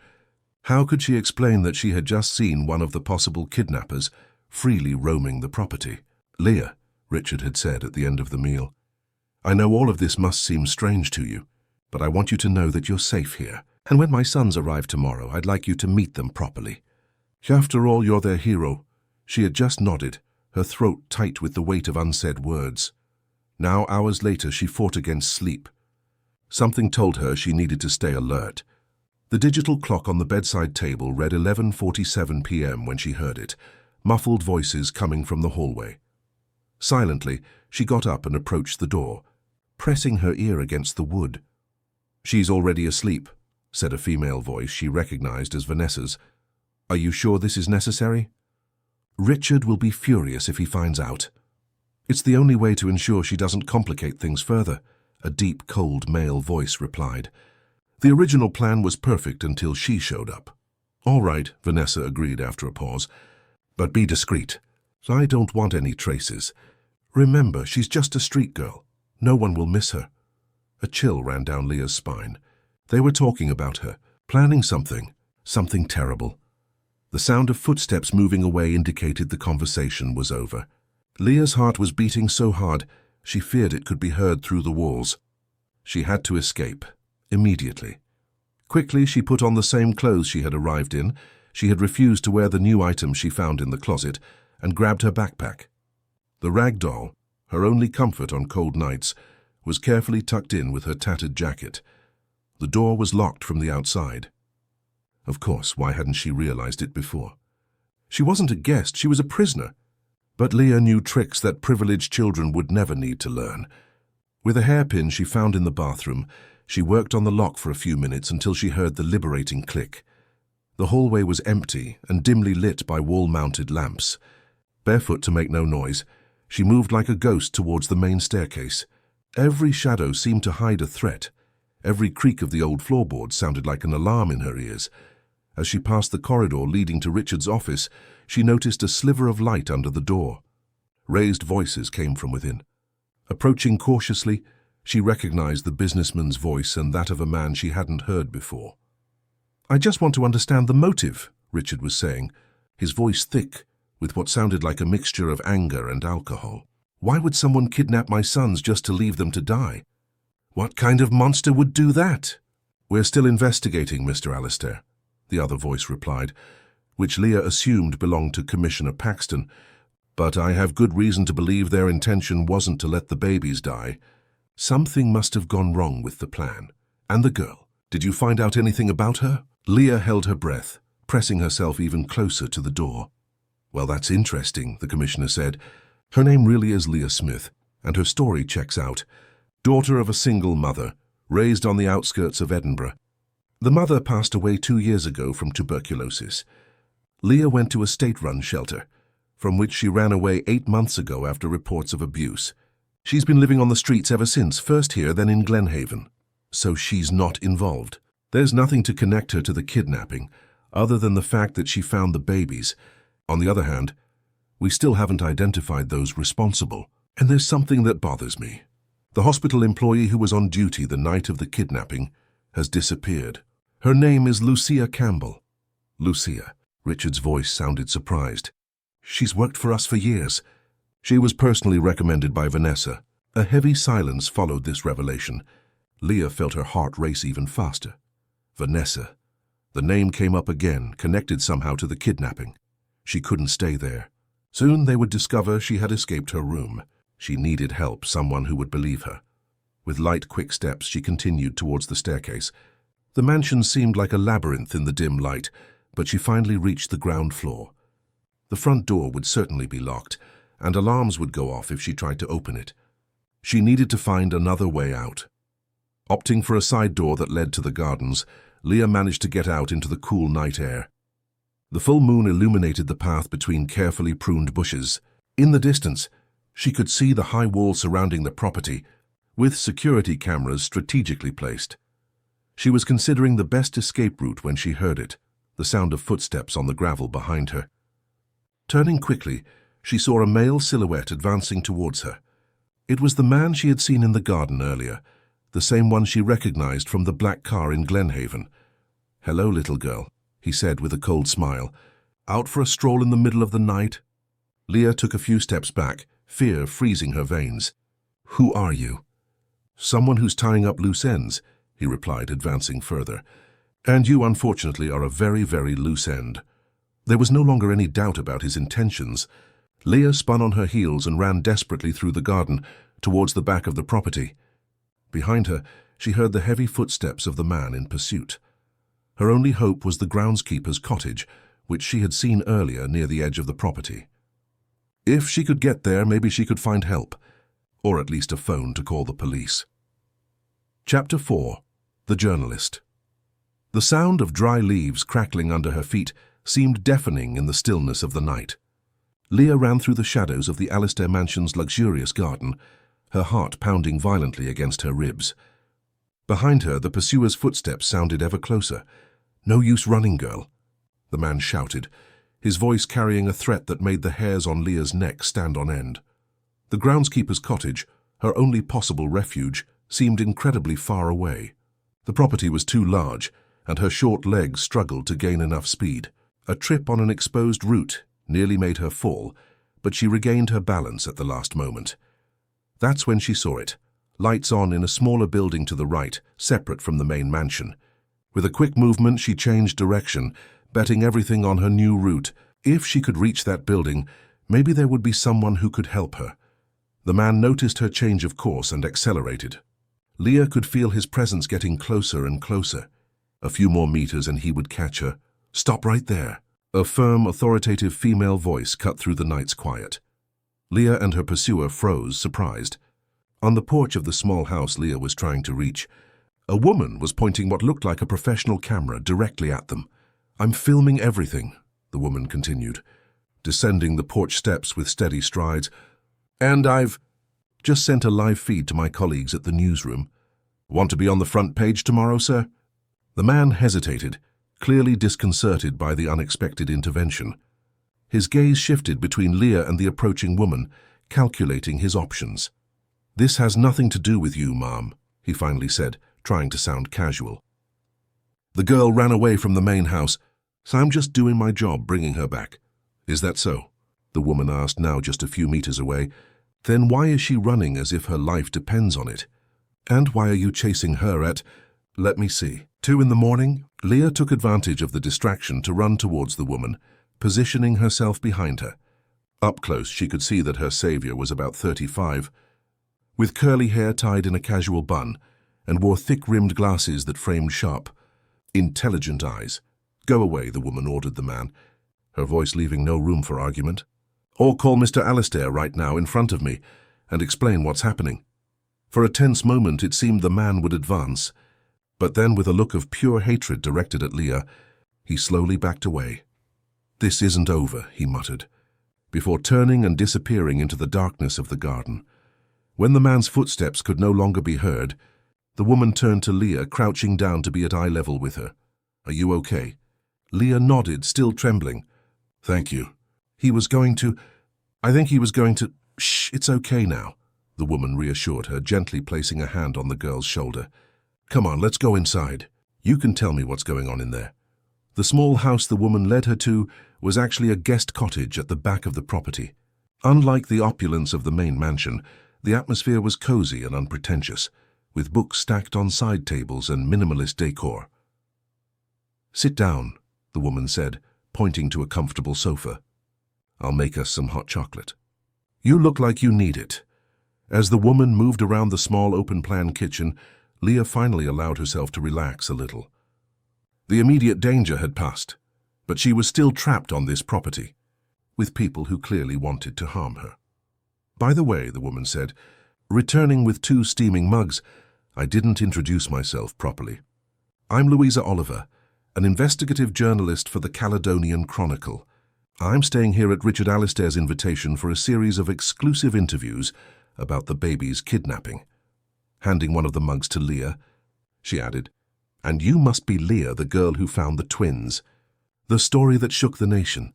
How could she explain that she had just seen one of the possible kidnappers freely roaming the property? "Leah," Richard had said at the end of the meal, "I know all of this must seem strange to you, but I want you to know that you're safe here. And when my sons arrive tomorrow, I'd like you to meet them properly. After all, you're their hero." She had just nodded, her throat tight with the weight of unsaid words. Now, hours later, she fought against sleep. Something told her she needed to stay alert. The digital clock on the bedside table read 11:47 p.m. when she heard it, muffled voices coming from the hallway. Silently, she got up and approached the door, pressing her ear against the wood. "She's already asleep," said a female voice she recognized as Vanessa's. "Are you sure this is necessary?" "Richard will be furious if he finds out. It's the only way to ensure she doesn't complicate things further," a deep, cold male voice replied. The original plan was perfect until she showed up. "All right," Vanessa agreed after a pause, "but be discreet. I don't want any traces. Remember, she's just a street girl. No one will miss her." A chill ran down Leah's spine. They were talking about her, planning something terrible. The sound of footsteps moving away indicated the conversation was over. Leah's heart was beating so hard, she feared it could be heard through the walls. She had to escape, immediately. Quickly, she put on the same clothes she had arrived in. She had refused to wear the new items she found in the closet, and grabbed her backpack. The rag doll, her only comfort on cold nights, was carefully tucked in with her tattered jacket. The door was locked from the outside. Of course, why hadn't she realized it before? She wasn't a guest, she was a prisoner. But Leah knew tricks that privileged children would never need to learn. With a hairpin she found in the bathroom, she worked on the lock for a few minutes until she heard the liberating click. The hallway was empty and dimly lit by wall-mounted lamps. Barefoot to make no noise, she moved like a ghost towards the main staircase. Every shadow seemed to hide a threat. Every creak of the old floorboards sounded like an alarm in her ears. As she passed the corridor leading to Richard's office, she noticed a sliver of light under the door. Raised voices came from within. Approaching cautiously, she recognized the businessman's voice and that of a man she hadn't heard before. "I just want to understand the motive," Richard was saying, his voice thick, with what sounded like a mixture of anger and alcohol. "Why would someone kidnap my sons just to leave them to die? What kind of monster would do that?" "We're still investigating, Mr. Alistair," the other voice replied, which Leah assumed belonged to Commissioner Paxton, "but I have good reason to believe their intention wasn't to let the babies die. Something must have gone wrong with the plan. And the girl, did you find out anything about her?" Leah held her breath, pressing herself even closer to the door. "Well, that's interesting," the Commissioner said. "Her name really is Leah Smith, and her story checks out. Daughter of a single mother, raised on the outskirts of Edinburgh. The mother passed away 2 years ago from tuberculosis. Leah went to a state-run shelter, from which she ran away 8 months ago after reports of abuse. She's been living on the streets ever since, first here, then in Glenhaven. So she's not involved. There's nothing to connect her to the kidnapping, other than the fact that she found the babies. On the other hand, we still haven't identified those responsible. And there's something that bothers me. The hospital employee who was on duty the night of the kidnapping has disappeared. Her name is Lucia Campbell." "Lucia?" Richard's voice sounded surprised. "She's worked for us for years. She was personally recommended by Vanessa." A heavy silence followed this revelation. Leah felt her heart race even faster. Vanessa. The name came up again, connected somehow to the kidnapping. She couldn't stay there. Soon they would discover she had escaped her room. She needed help, someone who would believe her. With light, quick steps, she continued towards the staircase. The mansion seemed like a labyrinth in the dim light, but she finally reached the ground floor. The front door would certainly be locked, and alarms would go off if she tried to open it. She needed to find another way out. Opting for a side door that led to the gardens, Leah managed to get out into the cool night air. The full moon illuminated the path between carefully pruned bushes. In the distance, she could see the high wall surrounding the property, with security cameras strategically placed. She was considering the best escape route when she heard it, the sound of footsteps on the gravel behind her. Turning quickly, she saw a male silhouette advancing towards her. It was the man she had seen in the garden earlier, the same one she recognized from the black car in Glenhaven. "Hello, little girl," he said with a cold smile. "Out for a stroll in the middle of the night?" Leah took a few steps back, fear freezing her veins. "Who are you?" "Someone who's tying up loose ends," he replied, advancing further. "And you, unfortunately, are a very, very loose end." There was no longer any doubt about his intentions. Leah spun on her heels and ran desperately through the garden, towards the back of the property. Behind her, she heard the heavy footsteps of the man in pursuit. Her only hope was the groundskeeper's cottage, which she had seen earlier near the edge of the property. If she could get there, maybe she could find help, or at least a phone to call the police. Chapter 4. The Journalist. The sound of dry leaves crackling under her feet seemed deafening in the stillness of the night. Leah ran through the shadows of the Alistair mansion's luxurious garden, her heart pounding violently against her ribs. Behind her, the pursuer's footsteps sounded ever closer. "No use running, girl," the man shouted, his voice carrying a threat that made the hairs on Leah's neck stand on end. The groundskeeper's cottage, her only possible refuge, seemed incredibly far away. The property was too large, and her short legs struggled to gain enough speed. A trip on an exposed route nearly made her fall, but she regained her balance at the last moment. That's when she saw it, lights on in a smaller building to the right, separate from the main mansion. With a quick movement, she changed direction, betting everything on her new route. If she could reach that building, maybe there would be someone who could help her. The man noticed her change of course and accelerated. Leah could feel his presence getting closer and closer. A few more meters and he would catch her. "Stop right there." A firm, authoritative female voice cut through the night's quiet. Leah and her pursuer froze, surprised. On the porch of the small house Leah was trying to reach, a woman was pointing what looked like a professional camera directly at them. "I'm filming everything," the woman continued, descending the porch steps with steady strides. "And I've just sent a live feed to my colleagues at the newsroom. Want to be on the front page tomorrow, sir? The man hesitated, clearly disconcerted by the unexpected intervention. His gaze shifted between Leah and the approaching woman, calculating his options. "This has nothing to do with you, Mom," he finally said, trying to sound casual. "The girl ran away from the main house, so I'm just doing my job bringing her back." "Is that so?" the woman asked, now just a few meters away. "Then why is she running as if her life depends on it? And why are you chasing her at, let me see, 2 in the morning? Leah took advantage of the distraction to run towards the woman, positioning herself behind her. Up close, she could see that her savior was about 35, with curly hair tied in a casual bun, and wore thick-rimmed glasses that framed sharp, intelligent eyes. "Go away," the woman ordered the man, her voice leaving no room for argument. "Or call Mr. Alistair right now in front of me and explain what's happening." For a tense moment it seemed the man would advance, but then with a look of pure hatred directed at Leah, he slowly backed away. "This isn't over," he muttered, before turning and disappearing into the darkness of the garden. When the man's footsteps could no longer be heard, the woman turned to Leah, crouching down to be at eye level with her. "Are you okay?" Leah nodded, still trembling. "Thank you." I think he was going to... Shh, it's okay now," the woman reassured her, gently placing a hand on the girl's shoulder. "Come on, let's go inside. You can tell me what's going on in there." The small house the woman led her to was actually a guest cottage at the back of the property. Unlike the opulence of the main mansion, the atmosphere was cozy and unpretentious, with books stacked on side tables and minimalist decor. "Sit down," the woman said, pointing to a comfortable sofa. "I'll make us some hot chocolate. You look like you need it." As the woman moved around the small open-plan kitchen, Leah finally allowed herself to relax a little. The immediate danger had passed, but she was still trapped on this property, with people who clearly wanted to harm her. "By the way," the woman said, returning with 2 steaming mugs, "I didn't introduce myself properly. I'm Louisa Oliver, an investigative journalist for the Caledonian Chronicle. I'm staying here at Richard Alistair's invitation for a series of exclusive interviews about the baby's kidnapping." Handing one of the mugs to Leah, she added, "And you must be Leah, the girl who found the twins. The story that shook the nation."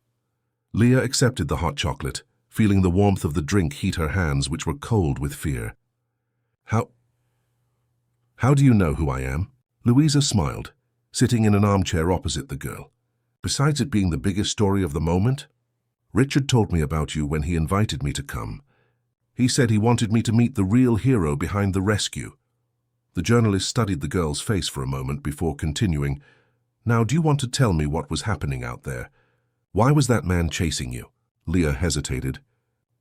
Leah accepted the hot chocolate, feeling the warmth of the drink heat her hands, which were cold with fear. How do you know who I am?" Louisa smiled, sitting in an armchair opposite the girl. "Besides it being the biggest story of the moment, Richard told me about you when he invited me to come. He said he wanted me to meet the real hero behind the rescue." The journalist studied the girl's face for a moment before continuing, "Now, do you want to tell me what was happening out there? Why was that man chasing you?" Leah hesitated.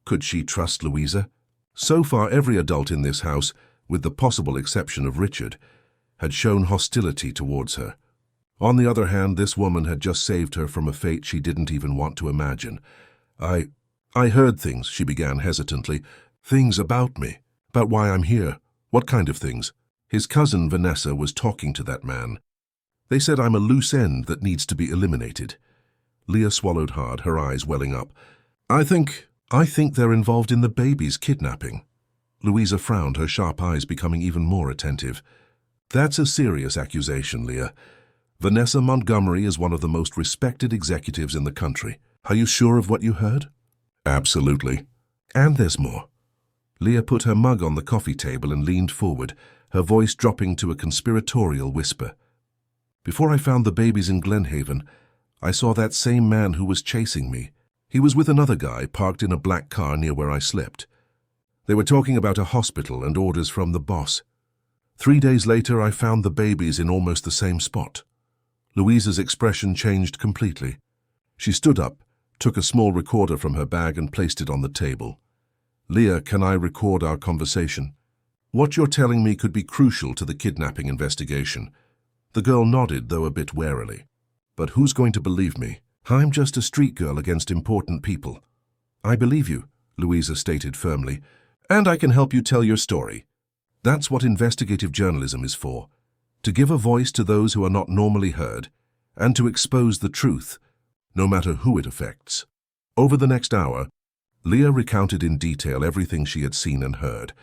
Could she trust Louisa? So far, every adult in this house, with the possible exception of Richard, had shown hostility towards her. On the other hand, this woman had just saved her from a fate she didn't even want to imagine. I heard things," she began hesitantly. "Things about me, about why I'm here." "What kind of things?" "His cousin Vanessa was talking to that man. They said I'm a loose end that needs to be eliminated." Leah swallowed hard, her eyes welling up. I think they're involved in the baby's kidnapping." Louisa frowned, her sharp eyes becoming even more attentive. "That's a serious accusation, Leah. Vanessa Montgomery is one of the most respected executives in the country. Are you sure of what you heard?" "Absolutely." "And there's more." Leah put her mug on the coffee table and leaned forward, her voice dropping to a conspiratorial whisper. "Before I found the babies in Glenhaven, I saw that same man who was chasing me. He was with another guy parked in a black car near where I slept. They were talking about a hospital and orders from the boss. 3 days later, I found the babies in almost the same spot." Louisa's expression changed completely. She stood up, took a small recorder from her bag and placed it on the table. "Leah, can I record our conversation? What you're telling me could be crucial to the kidnapping investigation." The girl nodded, though a bit warily. "But who's going to believe me? I'm just a street girl against important people." "I believe you," Louisa stated firmly, "and I can help you tell your story. That's what investigative journalism is for, to give a voice to those who are not normally heard, and to expose the truth, no matter who it affects." Over the next hour, Leah recounted in detail everything she had seen and heard,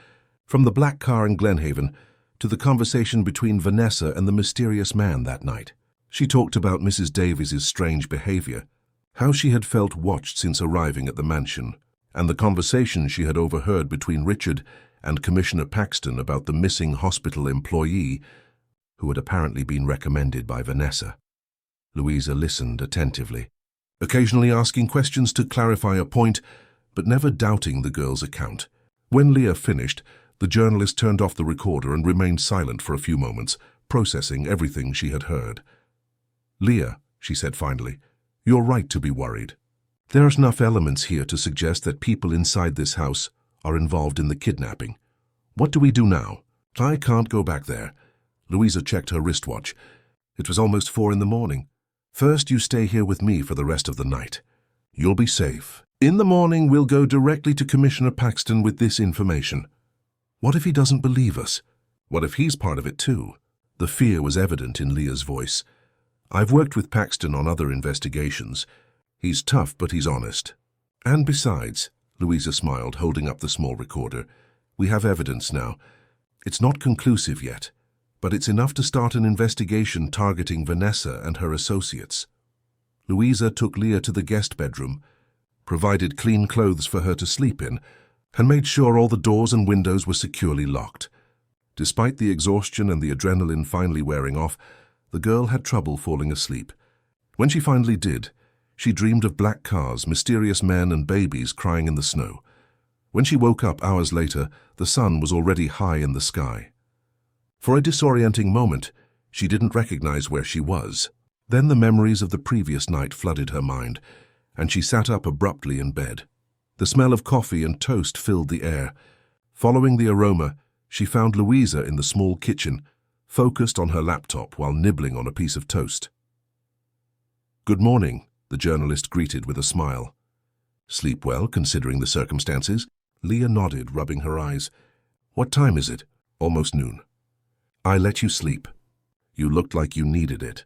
from the black car in Glenhaven to the conversation between Vanessa and the mysterious man that night. She talked about Mrs. Davies's strange behavior, how she had felt watched since arriving at the mansion, and the conversation she had overheard between Richard and Commissioner Paxton about the missing hospital employee who had apparently been recommended by Vanessa. Louisa listened attentively, occasionally asking questions to clarify a point, but never doubting the girl's account. When Leah finished, the journalist turned off the recorder and remained silent for a few moments, processing everything she had heard. "Leah," she said finally, "you're right to be worried. There are enough elements here to suggest that people inside this house are involved in the kidnapping. What do we do now?" "I can't go back there." Louisa checked her wristwatch. It was almost 4 in the morning. "First, you stay here with me for the rest of the night. You'll be safe. In the morning, we'll go directly to Commissioner Paxton with this information." "What if he doesn't believe us? What if he's part of it too?" The fear was evident in Leah's voice. "I've worked with Paxton on other investigations. He's tough, but he's honest. And besides," Louisa smiled, holding up the small recorder, "we have evidence now. It's not conclusive yet, but it's enough to start an investigation targeting Vanessa and her associates." Louisa took Leah to the guest bedroom, provided clean clothes for her to sleep in, and made sure all the doors and windows were securely locked. Despite the exhaustion and the adrenaline finally wearing off, the girl had trouble falling asleep. When she finally did, she dreamed of black cars, mysterious men, and babies crying in the snow. When she woke up hours later, the sun was already high in the sky. For a disorienting moment, she didn't recognize where she was. Then the memories of the previous night flooded her mind, and she sat up abruptly in bed. The smell of coffee and toast filled the air. Following the aroma, she found Louisa in the small kitchen, focused on her laptop while nibbling on a piece of toast. "Good morning," the journalist greeted with a smile. "Sleep well, considering the circumstances?" Leah nodded, rubbing her eyes. "What time is it?" "Almost noon." "I let you sleep. You looked like you needed it."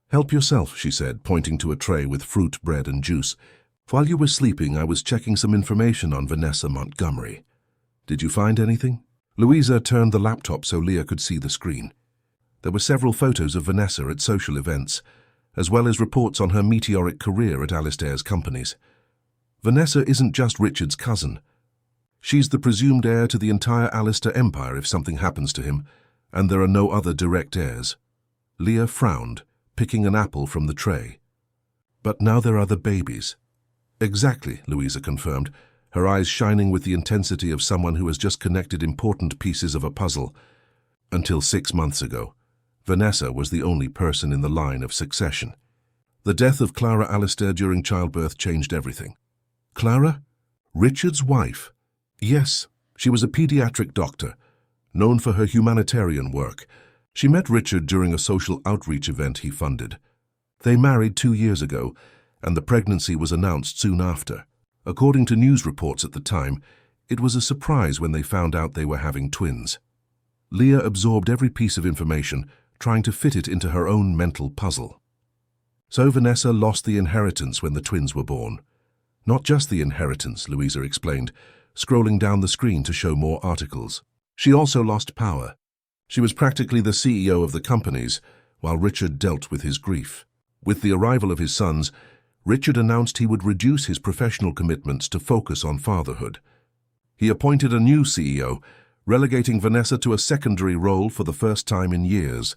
"Help yourself," she said, pointing to a tray with fruit, bread, and juice. "While you were sleeping, I was checking some information on Vanessa Montgomery. Did you find anything?" Louisa turned the laptop so Leah could see the screen. There were several photos of Vanessa at social events, as well as reports on her meteoric career at Alistair's companies. Vanessa isn't just Richard's cousin. She's the presumed heir to the entire Alistair empire if something happens to him, and there are no other direct heirs. Leah frowned, picking an apple from the tray. "But now there are the babies." "Exactly," Louisa confirmed, her eyes shining with the intensity of someone who has just connected important pieces of a puzzle. Until 6 months ago, Vanessa was the only person in the line of succession. The death of Clara Alistair during childbirth changed everything. Clara? Richard's wife? Yes, she was a pediatric doctor, known for her humanitarian work. She met Richard during a social outreach event he funded. They married 2 years ago, and the pregnancy was announced soon after. According to news reports at the time, it was a surprise when they found out they were having twins. Leah absorbed every piece of information, trying to fit it into her own mental puzzle. So Vanessa lost the inheritance when the twins were born. Not just the inheritance, Louisa explained, scrolling down the screen to show more articles. She also lost power. She was practically the CEO of the companies, while Richard dealt with his grief. With the arrival of his sons, Richard announced he would reduce his professional commitments to focus on fatherhood. He appointed a new CEO, relegating Vanessa to a secondary role for the first time in years.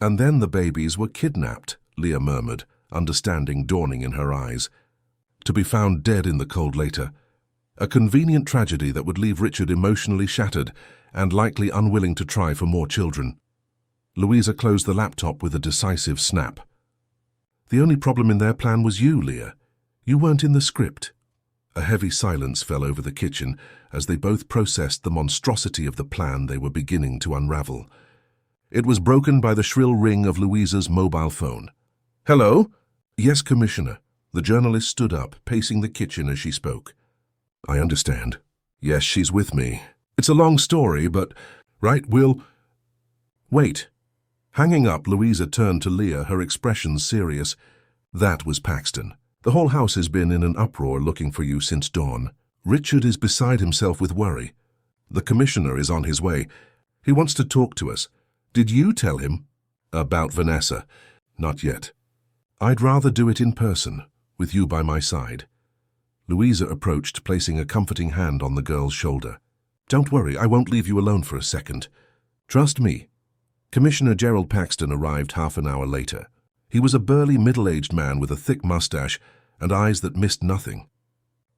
"And then the babies were kidnapped," Leah murmured, understanding dawning in her eyes. To be found dead in the cold later. A convenient tragedy that would leave Richard emotionally shattered and likely unwilling to try for more children. Louisa closed the laptop with a decisive snap. "The only problem in their plan was you, Leah. You weren't in the script." A heavy silence fell over the kitchen as they both processed the monstrosity of the plan they were beginning to unravel. It was broken by the shrill ring of Louisa's mobile phone. "Hello?" "Yes, Commissioner." The journalist stood up, pacing the kitchen as she spoke. "I understand. Yes, she's with me. It's a long story, but... Right, we'll... Wait." Hanging up, Louisa turned to Leah, her expression serious. "That was Paxton. The whole house has been in an uproar looking for you since dawn. Richard is beside himself with worry. The commissioner is on his way. He wants to talk to us. Did you tell him? About Vanessa? Not yet. I'd rather do it in person, with you by my side. Louisa approached, placing a comforting hand on the girl's shoulder. Don't worry, I won't leave you alone for a second. Trust me. Commissioner Gerald Paxton arrived half an hour later. He was a burly, middle-aged man with a thick mustache and eyes that missed nothing.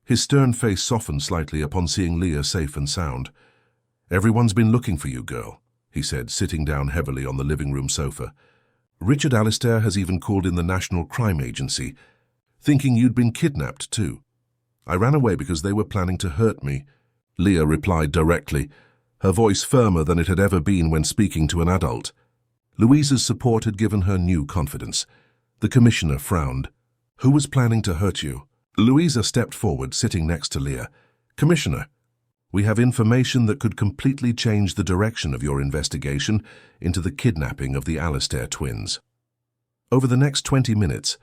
His stern face softened slightly upon seeing Leah safe and sound. Everyone's been looking for you, girl, he said, sitting down heavily on the living room sofa. Richard Alastair has even called in the National Crime Agency, thinking you'd been kidnapped too. I ran away because they were planning to hurt me, Leah replied directly, her voice firmer than it had ever been when speaking to an adult. Louisa's support had given her new confidence. The commissioner frowned. Who was planning to hurt you? Louisa stepped forward, sitting next to Leah. Commissioner, we have information that could completely change the direction of your investigation into the kidnapping of the Alastair twins. Over the next 20 minutes,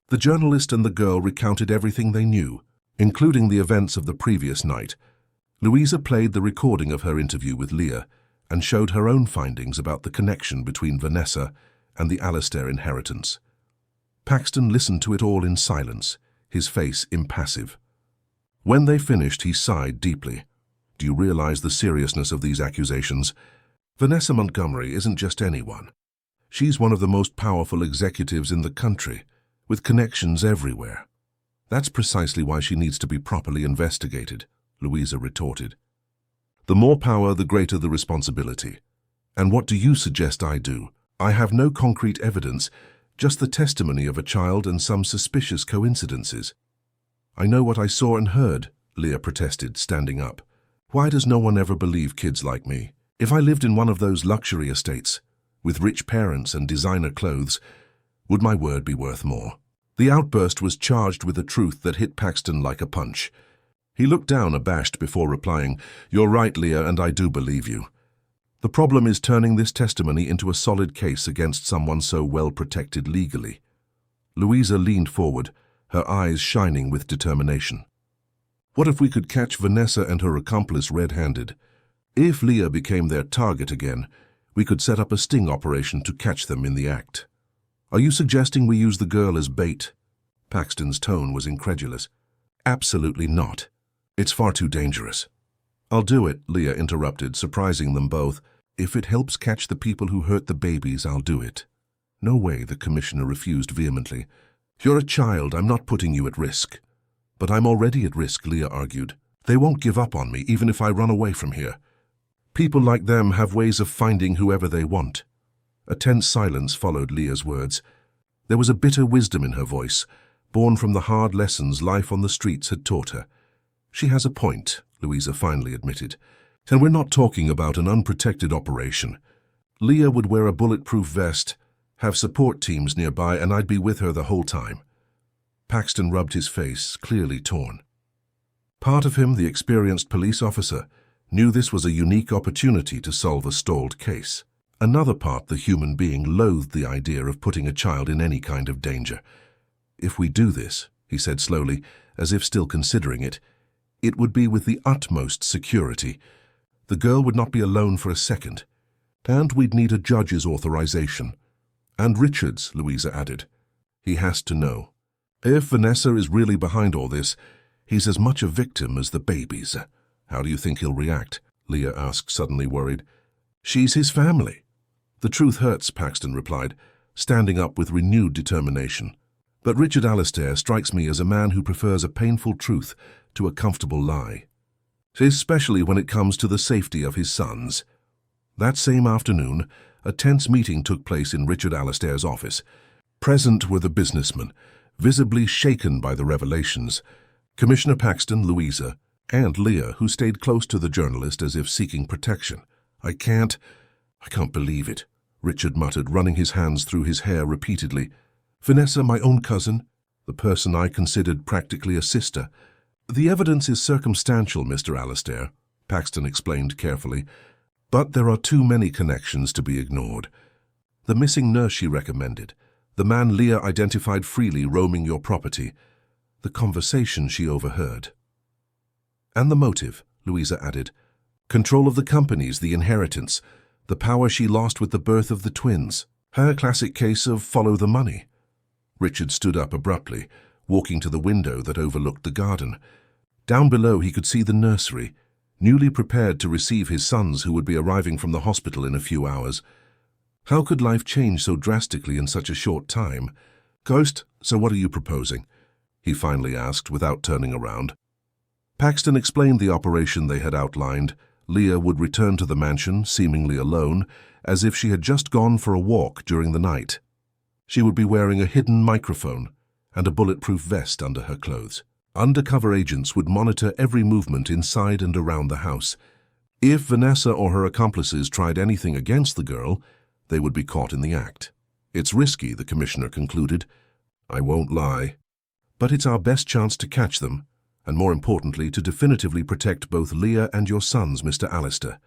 the journalist and the girl recounted everything they knew, including the events of the previous night. Louisa played the recording of her interview with Leah and showed her own findings about the connection between Vanessa and the Alastair inheritance. Paxton listened to it all in silence, his face impassive. When they finished, he sighed deeply. Do you realize the seriousness of these accusations? Vanessa Montgomery isn't just anyone. She's one of the most powerful executives in the country, with connections everywhere. That's precisely why she needs to be properly investigated, Louisa retorted. The more power, the greater the responsibility. And what do you suggest I do? I have no concrete evidence, just the testimony of a child and some suspicious coincidences. I know what I saw and heard, Leah protested, standing up. Why does no one ever believe kids like me? If I lived in one of those luxury estates, with rich parents and designer clothes, would my word be worth more? The outburst was charged with a truth that hit Paxton like a punch. He looked down abashed before replying, You're right, Leah, and I do believe you. The problem is turning this testimony into a solid case against someone so well protected legally. Louisa leaned forward, her eyes shining with determination. What if we could catch Vanessa and her accomplice red-handed? If Leah became their target again, we could set up a sting operation to catch them in the act. Are you suggesting we use the girl as bait? Paxton's tone was incredulous. Absolutely not. It's far too dangerous. I'll do it, Leah interrupted, surprising them both. If it helps catch the people who hurt the babies, I'll do it. No way, the commissioner refused vehemently. You're a child, I'm not putting you at risk. But I'm already at risk, Leah argued. They won't give up on me, even if I run away from here. People like them have ways of finding whoever they want. A tense silence followed Leah's words. There was a bitter wisdom in her voice, born from the hard lessons life on the streets had taught her. She has a point, Louisa finally admitted. And we're not talking about an unprotected operation. Leah would wear a bulletproof vest, have support teams nearby, and I'd be with her the whole time. Paxton rubbed his face, clearly torn. Part of him, the experienced police officer, knew this was a unique opportunity to solve a stalled case. Another part, the human being, loathed the idea of putting a child in any kind of danger. If we do this, he said slowly, as if still considering it, it would be with the utmost security. The girl would not be alone for a second. And we'd need a judge's authorization. And Richard's, Louisa added. He has to know. If Vanessa is really behind all this, he's as much a victim as the babies. How do you think he'll react? Leah asked, suddenly worried. She's his family. The truth hurts, Paxton replied, standing up with renewed determination. But Richard Alastair strikes me as a man who prefers a painful truth to a comfortable lie, especially when it comes to the safety of his sons. That same afternoon, a tense meeting took place in Richard Alastair's office. Present were the businessmen, visibly shaken by the revelations, Commissioner Paxton, Louisa, and Leah, who stayed close to the journalist as if seeking protection. I can't believe it, Richard muttered, running his hands through his hair repeatedly. Vanessa, my own cousin, the person I considered practically a sister. The evidence is circumstantial, Mr. Alastair, Paxton explained carefully, but there are too many connections to be ignored. The missing nurse she recommended, the man Leah identified freely roaming your property, the conversation she overheard. And the motive, Louisa added. Control of the companies, the inheritance, the power she lost with the birth of the twins. Her classic case of follow the money. Richard stood up abruptly, walking to the window that overlooked the garden. Down below he could see the nursery, newly prepared to receive his sons who would be arriving from the hospital in a few hours. How could life change so drastically in such a short time? "Ghost, so what are you proposing?" he finally asked without turning around. Paxton explained the operation they had outlined. Leah would return to the mansion, seemingly alone, as if she had just gone for a walk during the night. She would be wearing a hidden microphone and a bulletproof vest under her clothes. Undercover agents would monitor every movement inside and around the house. If Vanessa or her accomplices tried anything against the girl, they would be caught in the act. "It's risky," the commissioner concluded. "I won't lie. But it's our best chance to catch them, and more importantly, to definitively protect both Leah and your sons, Mr. Alistair."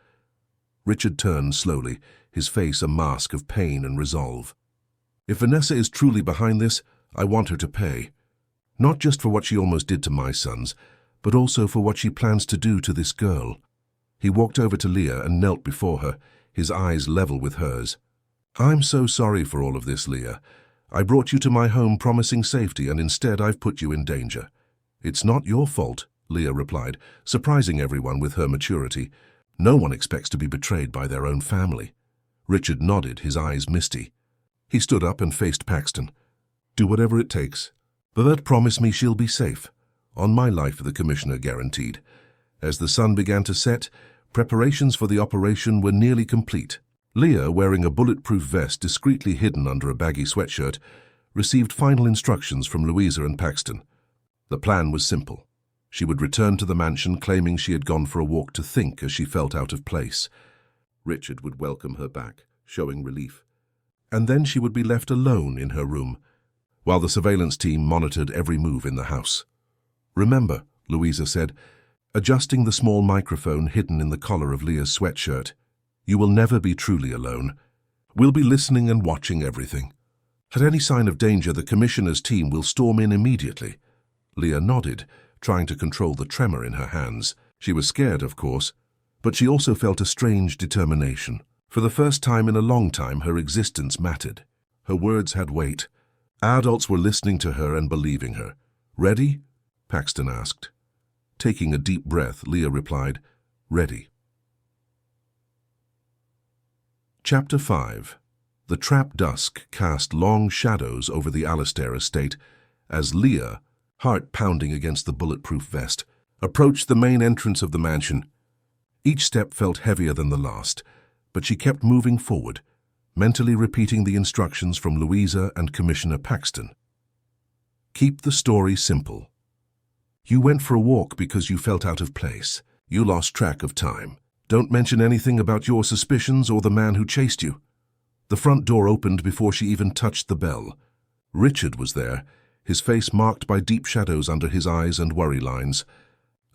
Richard turned slowly, his face a mask of pain and resolve. "If Vanessa is truly behind this, I want her to pay. Not just for what she almost did to my sons, but also for what she plans to do to this girl." He walked over to Leah and knelt before her, his eyes level with hers. "I'm so sorry for all of this, Leah. I brought you to my home promising safety, and instead I've put you in danger." "It's not your fault," Leah replied, surprising everyone with her maturity. "No one expects to be betrayed by their own family." Richard nodded, his eyes misty. He stood up and faced Paxton. "Do whatever it takes. But promise me she'll be safe." "On my life," the commissioner guaranteed. As the sun began to set, preparations for the operation were nearly complete. Leah, wearing a bulletproof vest discreetly hidden under a baggy sweatshirt, received final instructions from Louisa and Paxton. The plan was simple. She would return to the mansion claiming she had gone for a walk to think as she felt out of place. Richard would welcome her back, showing relief. And then she would be left alone in her room, while the surveillance team monitored every move in the house. "Remember," Louisa said, adjusting the small microphone hidden in the collar of Leah's sweatshirt, "you will never be truly alone. We'll be listening and watching everything. At any sign of danger, the commissioner's team will storm in immediately." Leah nodded, trying to control the tremor in her hands. She was scared, of course, but she also felt a strange determination. For the first time in a long time, her existence mattered. Her words had weight. Adults were listening to her and believing her. "Ready?" Paxton asked. Taking a deep breath, Leah replied, "Ready." Chapter 5. The trap dusk cast long shadows over the Alistair estate as Leah, heart pounding against the bulletproof vest, approached the main entrance of the mansion. Each step felt heavier than the last, but she kept moving forward, mentally repeating the instructions from Louisa and Commissioner Paxton. Keep the story simple. You went for a walk because you felt out of place. You lost track of time. Don't mention anything about your suspicions or the man who chased you. The front door opened before she even touched the bell. Richard was there, his face marked by deep shadows under his eyes and worry lines.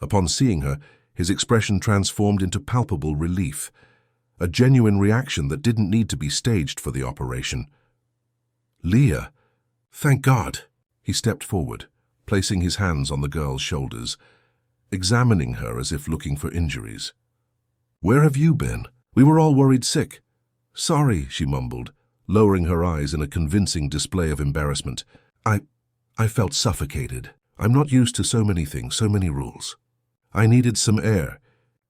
Upon seeing her, his expression transformed into palpable relief, a genuine reaction that didn't need to be staged for the operation. "Leah, thank God." He stepped forward, placing his hands on the girl's shoulders, examining her as if looking for injuries. "Where have you been? We were all worried sick." "Sorry," she mumbled, lowering her eyes in a convincing display of embarrassment. I felt suffocated. I'm not used to so many things, so many rules. I needed some air.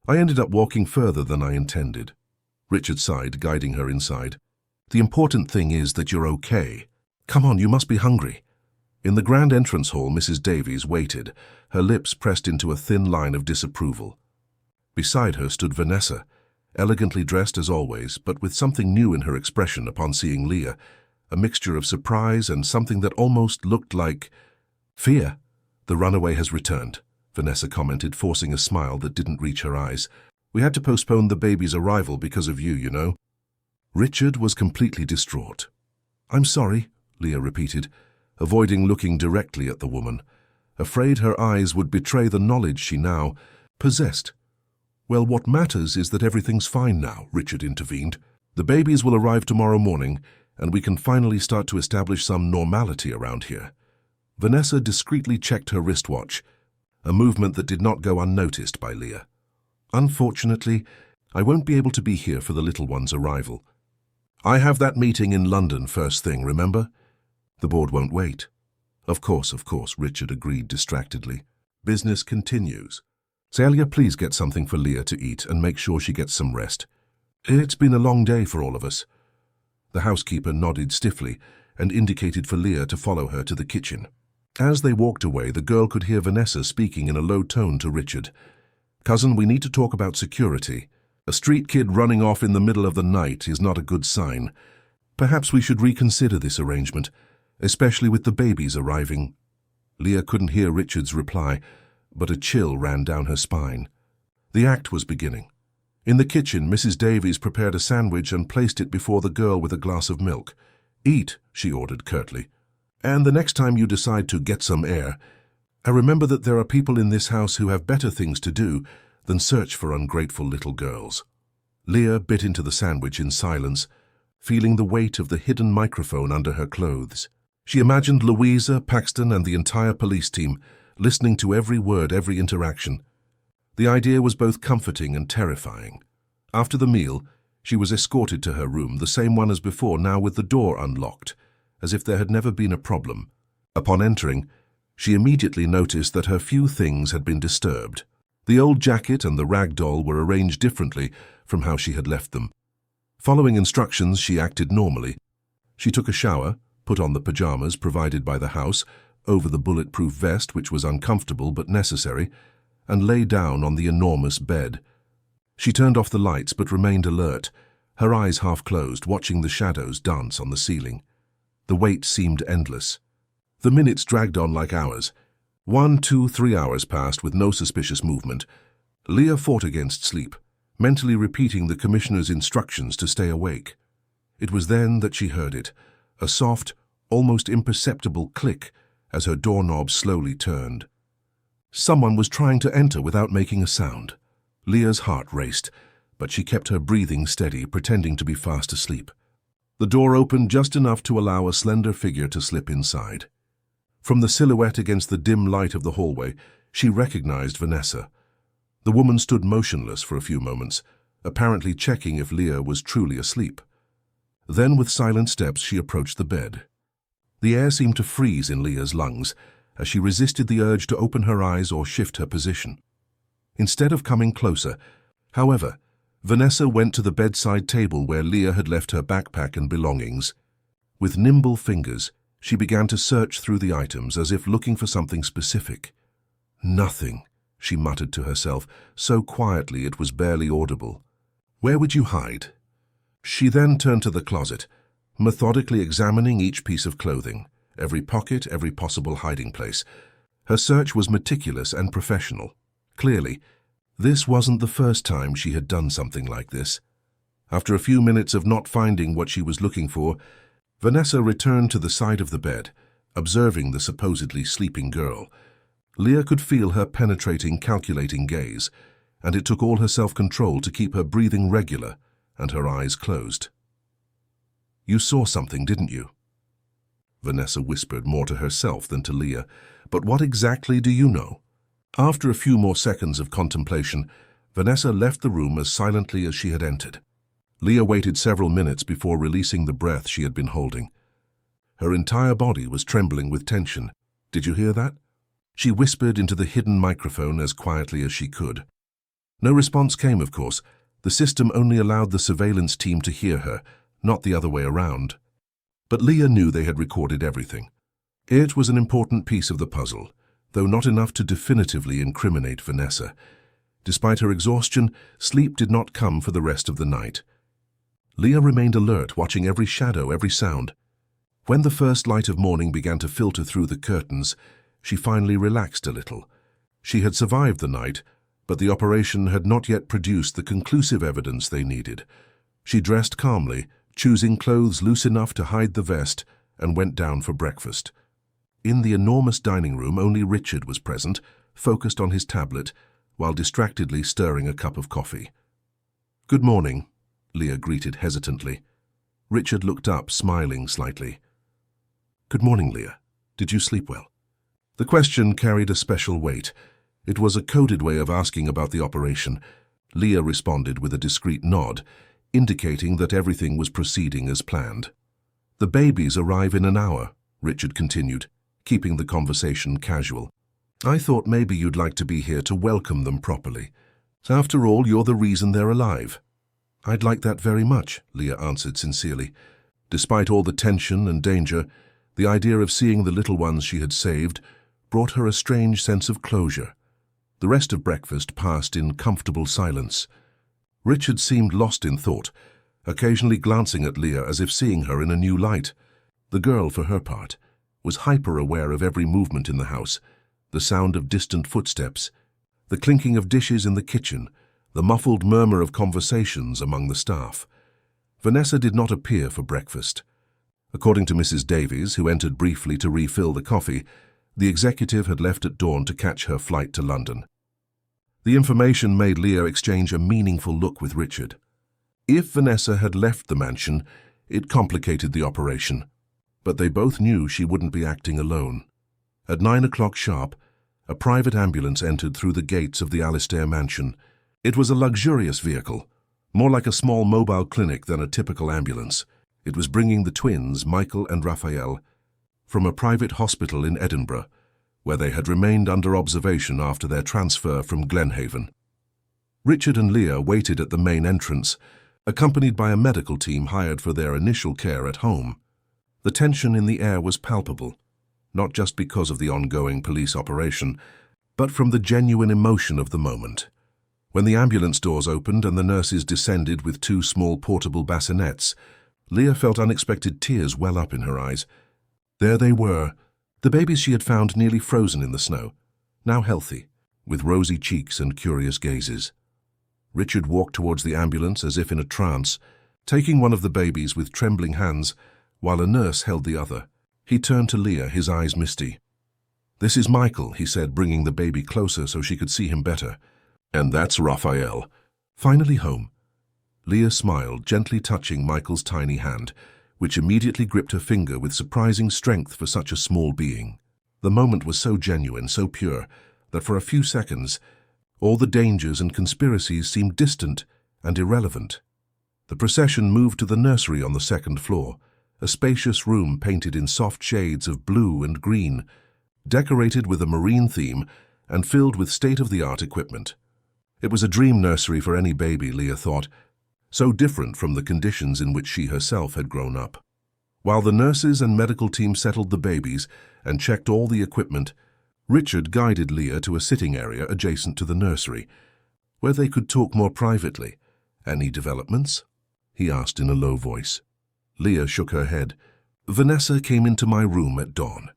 I ended up walking further than I intended." Richard sighed, guiding her inside. "The important thing is that you're okay. Come on, you must be hungry." In the grand entrance hall, Mrs. Davies waited, her lips pressed into a thin line of disapproval. Beside her stood Vanessa, elegantly dressed as always, but with something new in her expression upon seeing Leah, a mixture of surprise and something that almost looked like fear. "The runaway has returned," Vanessa commented, forcing a smile that didn't reach her eyes. "We had to postpone the baby's arrival because of you, you know." Richard was completely distraught. "I'm sorry," Leah repeated, avoiding looking directly at the woman, afraid her eyes would betray the knowledge she now possessed. "Well, what matters is that everything's fine now," Richard intervened. "The babies will arrive tomorrow morning, and we can finally start to establish some normality around here." Vanessa discreetly checked her wristwatch, a movement that did not go unnoticed by Leah. "Unfortunately, I won't be able to be here for the little one's arrival. I have that meeting in London first thing, remember? The board won't wait. Of course, Richard agreed distractedly. Business continues. Celia, please get something for Leah to eat and make sure she gets some rest. It's been a long day for all of us. The housekeeper nodded stiffly and indicated for Leah to follow her to the kitchen. As they walked away, the girl could hear Vanessa speaking in a low tone to Richard. Cousin, we need to talk about security. A street kid running off in the middle of the night is not a good sign. Perhaps we should reconsider this arrangement, especially with the babies arriving. Leah couldn't hear Richard's reply, but a chill ran down her spine. The act was beginning. In the kitchen, Mrs. Davies prepared a sandwich and placed it before the girl with a glass of milk. Eat, she ordered curtly. And the next time you decide to get some air, remember that there are people in this house who have better things to do than search for ungrateful little girls. Leah bit into the sandwich in silence, feeling the weight of the hidden microphone under her clothes. She imagined Louisa, Paxton, and the entire police team listening to every word, every interaction. The idea was both comforting and terrifying. After the meal, she was escorted to her room, the same one as before, now with the door unlocked, as if there had never been a problem. Upon entering, she immediately noticed that her few things had been disturbed. The old jacket and the rag doll were arranged differently from how she had left them. Following instructions, she acted normally. She took a shower, put on the pajamas provided by the house, over the bulletproof vest, which was uncomfortable but necessary, and lay down on the enormous bed. She turned off the lights but remained alert, her eyes half closed, watching the shadows dance on the ceiling. The wait seemed endless. The minutes dragged on like hours. 1, 2, 3 hours passed with no suspicious movement. Leah fought against sleep, mentally repeating the commissioner's instructions to stay awake. It was then that she heard it, a soft, almost imperceptible click as her doorknob slowly turned. Someone was trying to enter without making a sound. Leah's heart raced, but she kept her breathing steady, pretending to be fast asleep. The door opened just enough to allow a slender figure to slip inside. From the silhouette against the dim light of the hallway, she recognized Vanessa. The woman stood motionless for a few moments, apparently checking if Leah was truly asleep. Then, with silent steps, she approached the bed. The air seemed to freeze in Leah's lungs as she resisted the urge to open her eyes or shift her position. Instead of coming closer, however, Vanessa went to the bedside table where Leah had left her backpack and belongings. With nimble fingers, she began to search through the items as if looking for something specific. Nothing, she muttered to herself, so quietly it was barely audible. Where would you hide? She then turned to the closet, methodically examining each piece of clothing, every pocket, every possible hiding place. Her search was meticulous and professional. Clearly, this wasn't the first time she had done something like this. After a few minutes of not finding what she was looking for, Vanessa returned to the side of the bed, observing the supposedly sleeping girl. Leah could feel her penetrating, calculating gaze, and it took all her self-control to keep her breathing regular and her eyes closed. You saw something, didn't you? Vanessa whispered, more to herself than to Leah. But what exactly do you know? After a few more seconds of contemplation, Vanessa left the room as silently as she had entered. Leah waited several minutes before releasing the breath she had been holding. Her entire body was trembling with tension. Did you hear that? She whispered into the hidden microphone as quietly as she could. No response came, of course. The system only allowed the surveillance team to hear her, not the other way around. But Leah knew they had recorded everything. It was an important piece of the puzzle, though not enough to definitively incriminate Vanessa. Despite her exhaustion, sleep did not come for the rest of the night. Leah remained alert, watching every shadow, every sound. When the first light of morning began to filter through the curtains, she finally relaxed a little. She had survived the night, but the operation had not yet produced the conclusive evidence they needed. She dressed calmly, choosing clothes loose enough to hide the vest, and went down for breakfast. In the enormous dining room, only Richard was present, focused on his tablet, while distractedly stirring a cup of coffee. "Good morning," Leah greeted hesitantly. Richard looked up, smiling slightly. "Good morning, Leah. Did you sleep well?" The question carried a special weight. It was a coded way of asking about the operation, Leah responded with a discreet nod, indicating that everything was proceeding as planned. "The babies arrive in an hour," Richard continued, keeping the conversation casual. "I thought maybe you'd like to be here to welcome them properly. After all, you're the reason they're alive." "I'd like that very much," Leah answered sincerely. Despite all the tension and danger, the idea of seeing the little ones she had saved brought her a strange sense of closure. The rest of breakfast passed in comfortable silence. Richard seemed lost in thought, occasionally glancing at Leah as if seeing her in a new light. The girl, for her part, was hyper-aware of every movement in the house, the sound of distant footsteps, the clinking of dishes in the kitchen, the muffled murmur of conversations among the staff. Vanessa did not appear for breakfast. According to Mrs. Davies, who entered briefly to refill the coffee, the executive had left at dawn to catch her flight to London. The information made Leah exchange a meaningful look with Richard. If Vanessa had left the mansion, it complicated the operation, but they both knew she wouldn't be acting alone. At 9 o'clock sharp, a private ambulance entered through the gates of the Alistair mansion. It was a luxurious vehicle, more like a small mobile clinic than a typical ambulance. It was bringing the twins, Michael and Raphael, from a private hospital in Edinburgh, where they had remained under observation after their transfer from Glenhaven. Richard and Leah waited at the main entrance, accompanied by a medical team hired for their initial care at home. The tension in the air was palpable, not just because of the ongoing police operation, but from the genuine emotion of the moment. When the ambulance doors opened and the nurses descended with 2 small portable bassinets, Leah felt unexpected tears well up in her eyes. There they were, the babies she had found nearly frozen in the snow, now healthy, with rosy cheeks and curious gazes. Richard walked towards the ambulance as if in a trance, taking one of the babies with trembling hands, while a nurse held the other. He turned to Leah, his eyes misty. "This is Michael," he said, bringing the baby closer so she could see him better. "And that's Raphael." "Finally home." Leah smiled, gently touching Michael's tiny hand, which immediately gripped her finger with surprising strength for such a small being. The moment was so genuine, so pure, that for a few seconds, all the dangers and conspiracies seemed distant and irrelevant. The procession moved to the nursery on the 2nd floor, a spacious room painted in soft shades of blue and green, decorated with a marine theme and filled with state-of-the-art equipment. It was a dream nursery for any baby, Leah thought, so different from the conditions in which she herself had grown up. While the nurses and medical team settled the babies and checked all the equipment, Richard guided Leah to a sitting area adjacent to the nursery, where they could talk more privately. "Any developments?" he asked in a low voice. Leah shook her head. "Vanessa came into my room at dawn.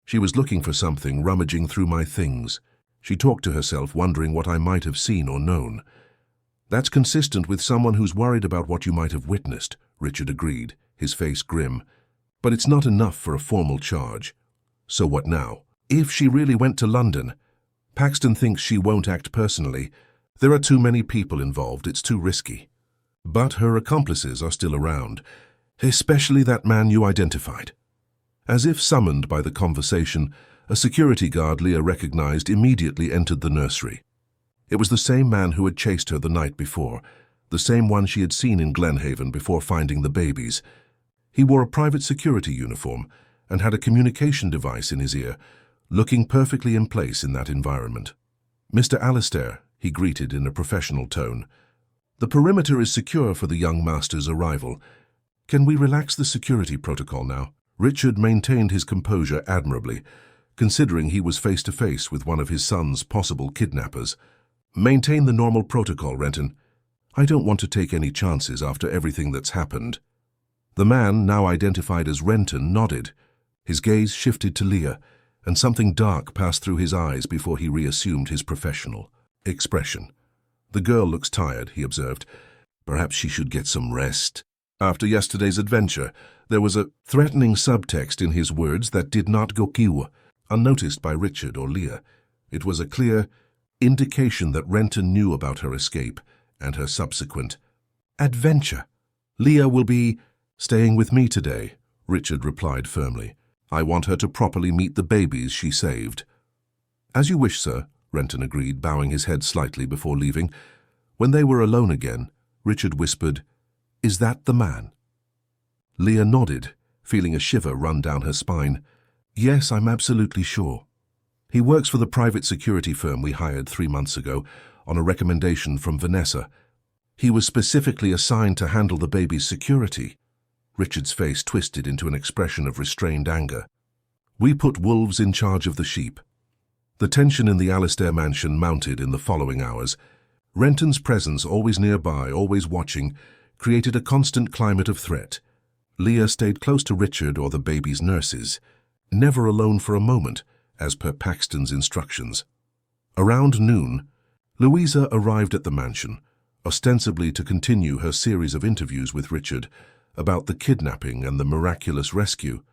She was looking for something, rummaging through my things. She talked to herself, wondering what I might have seen or known." "That's consistent with someone who's worried about what you might have witnessed," Richard agreed, his face grim. "But it's not enough for a formal charge. So what now? If she really went to London, Paxton thinks she won't act personally. There are too many people involved, it's too risky. But her accomplices are still around, especially that man you identified." As if summoned by the conversation, a security guard Leah recognized immediately entered the nursery. It was the same man who had chased her the night before, the same one she had seen in Glenhaven before finding the babies. He wore a private security uniform and had a communication device in his ear, looking perfectly in place in that environment. "Mr. Alistair," he greeted in a professional tone, "the perimeter is secure for the young master's arrival. Can we relax the security protocol now?" Richard maintained his composure admirably, considering he was face-to-face with one of his son's possible kidnappers. "Maintain the normal protocol, Renton. I don't want to take any chances after everything that's happened." The man, now identified as Renton, nodded. His gaze shifted to Leah, and something dark passed through his eyes before he reassumed his professional expression. "The girl looks tired," he observed. "Perhaps she should get some rest. After yesterday's adventure, there was a threatening subtext in his words that did not go unnoticed by Richard or Leah. It was a clear indication that Renton knew about her escape and her subsequent adventure. "Leah will be staying with me today," Richard replied firmly. "I want her to properly meet the babies she saved." "As you wish, sir," Renton agreed, bowing his head slightly before leaving. When they were alone again, Richard whispered, "Is that the man?" Leah nodded, feeling a shiver run down her spine. "Yes, I'm absolutely sure. He works for the private security firm we hired 3 months ago on a recommendation from Vanessa. He was specifically assigned to handle the baby's security." Richard's face twisted into an expression of restrained anger. "We put wolves in charge of the sheep." The tension in the Alistair mansion mounted in the following hours. Renton's presence, always nearby, always watching, created a constant climate of threat. Leah stayed close to Richard or the baby's nurses, never alone for a moment, as per Paxton's instructions. Around noon, Louisa arrived at the mansion, ostensibly to continue her series of interviews with Richard about the kidnapping and the miraculous rescue.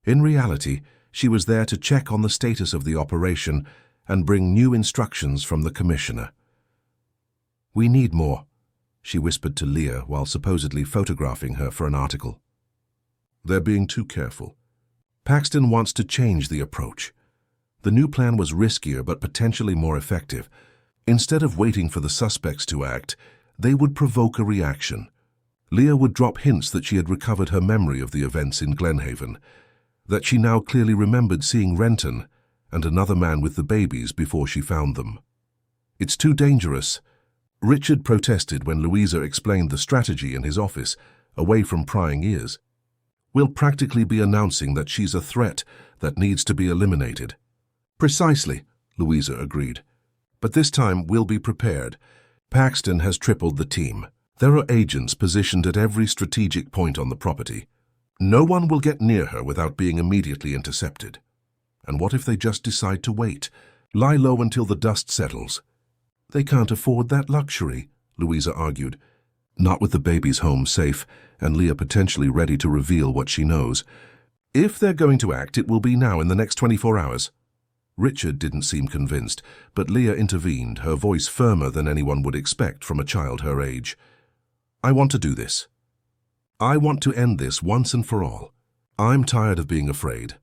In reality, she was there to check on the status of the operation and bring new instructions from the commissioner. "We need more," she whispered to Leah while supposedly photographing her for an article. "They're being too careful. Paxton wants to change the approach." The new plan was riskier but potentially more effective. Instead of waiting for the suspects to act, they would provoke a reaction. Leah would drop hints that she had recovered her memory of the events in Glenhaven, that she now clearly remembered seeing Renton and another man with the babies before she found them. "It's too dangerous." Richard protested when Louisa explained the strategy in his office, away from prying ears. "We'll practically be announcing that she's a threat that needs to be eliminated." "Precisely," Louisa agreed. "But this time we'll be prepared. Paxton has tripled the team. There are agents positioned at every strategic point on the property. No one will get near her without being immediately intercepted. And what if they just decide to wait, lie low until the dust settles?" "They can't afford that luxury," Louisa argued. "Not with the baby's home safe and Leah potentially ready to reveal what she knows. If they're going to act, it will be now in the next 24 hours. Richard didn't seem convinced, but Leah intervened, her voice firmer than anyone would expect from a child her age. "I want to do this. I want to end this once and for all. I'm tired of being afraid."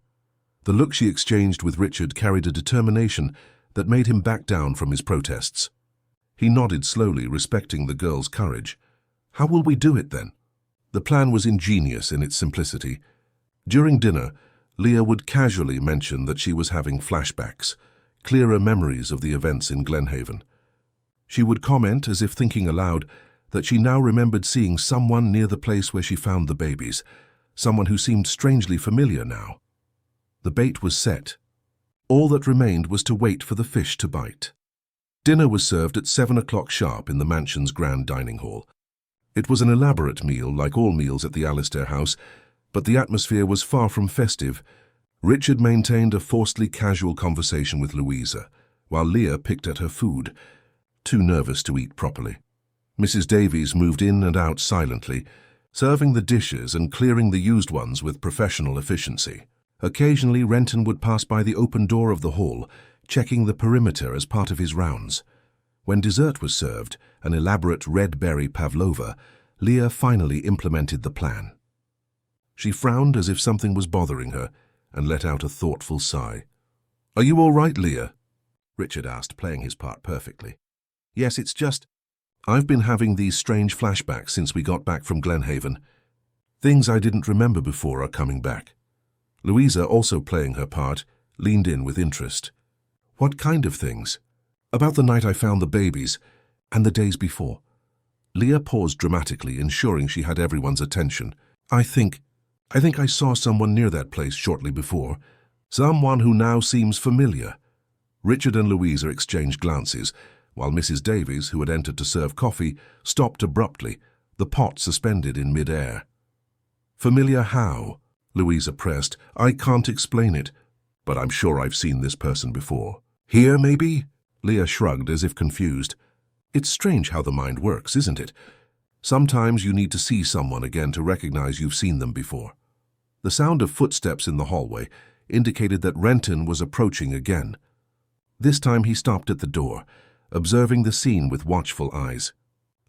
The look she exchanged with Richard carried a determination that made him back down from his protests. He nodded slowly, respecting the girl's courage. "How will we do it, then?" The plan was ingenious in its simplicity. During dinner, Leah would casually mention that she was having flashbacks, clearer memories of the events in Glenhaven. She would comment, as if thinking aloud, that she now remembered seeing someone near the place where she found the babies, someone who seemed strangely familiar now. The bait was set. All that remained was to wait for the fish to bite. Dinner was served at 7 o'clock sharp in the mansion's grand dining hall. It was an elaborate meal, like all meals at the Alistair house, but the atmosphere was far from festive. Richard maintained a forcedly casual conversation with Louisa, while Leah picked at her food, too nervous to eat properly. Mrs. Davies moved in and out silently, serving the dishes and clearing the used ones with professional efficiency. Occasionally, Renton would pass by the open door of the hall, checking the perimeter as part of his rounds. When dessert was served, an elaborate red berry pavlova, Leah finally implemented the plan. She frowned as if something was bothering her and let out a thoughtful sigh. "Are you all right, Leah?" Richard asked, playing his part perfectly. "Yes, it's just, I've been having these strange flashbacks since we got back from Glenhaven. Things I didn't remember before are coming back." Louisa, also playing her part, leaned in with interest. "What kind of things?" "About the night I found the babies, and the days before." Leah paused dramatically, ensuring she had everyone's attention. I think I saw someone near that place shortly before. Someone who now seems familiar." Richard and Louisa exchanged glances, while Mrs. Davies, who had entered to serve coffee, stopped abruptly, the pot suspended in mid-air. "Familiar how?" Louisa pressed. "I can't explain it, but I'm sure I've seen this person before." "Here, maybe?" Leah shrugged, as if confused. "It's strange how the mind works, isn't it? Sometimes you need to see someone again to recognize you've seen them before." The sound of footsteps in the hallway indicated that Renton was approaching again. This time he stopped at the door, observing the scene with watchful eyes.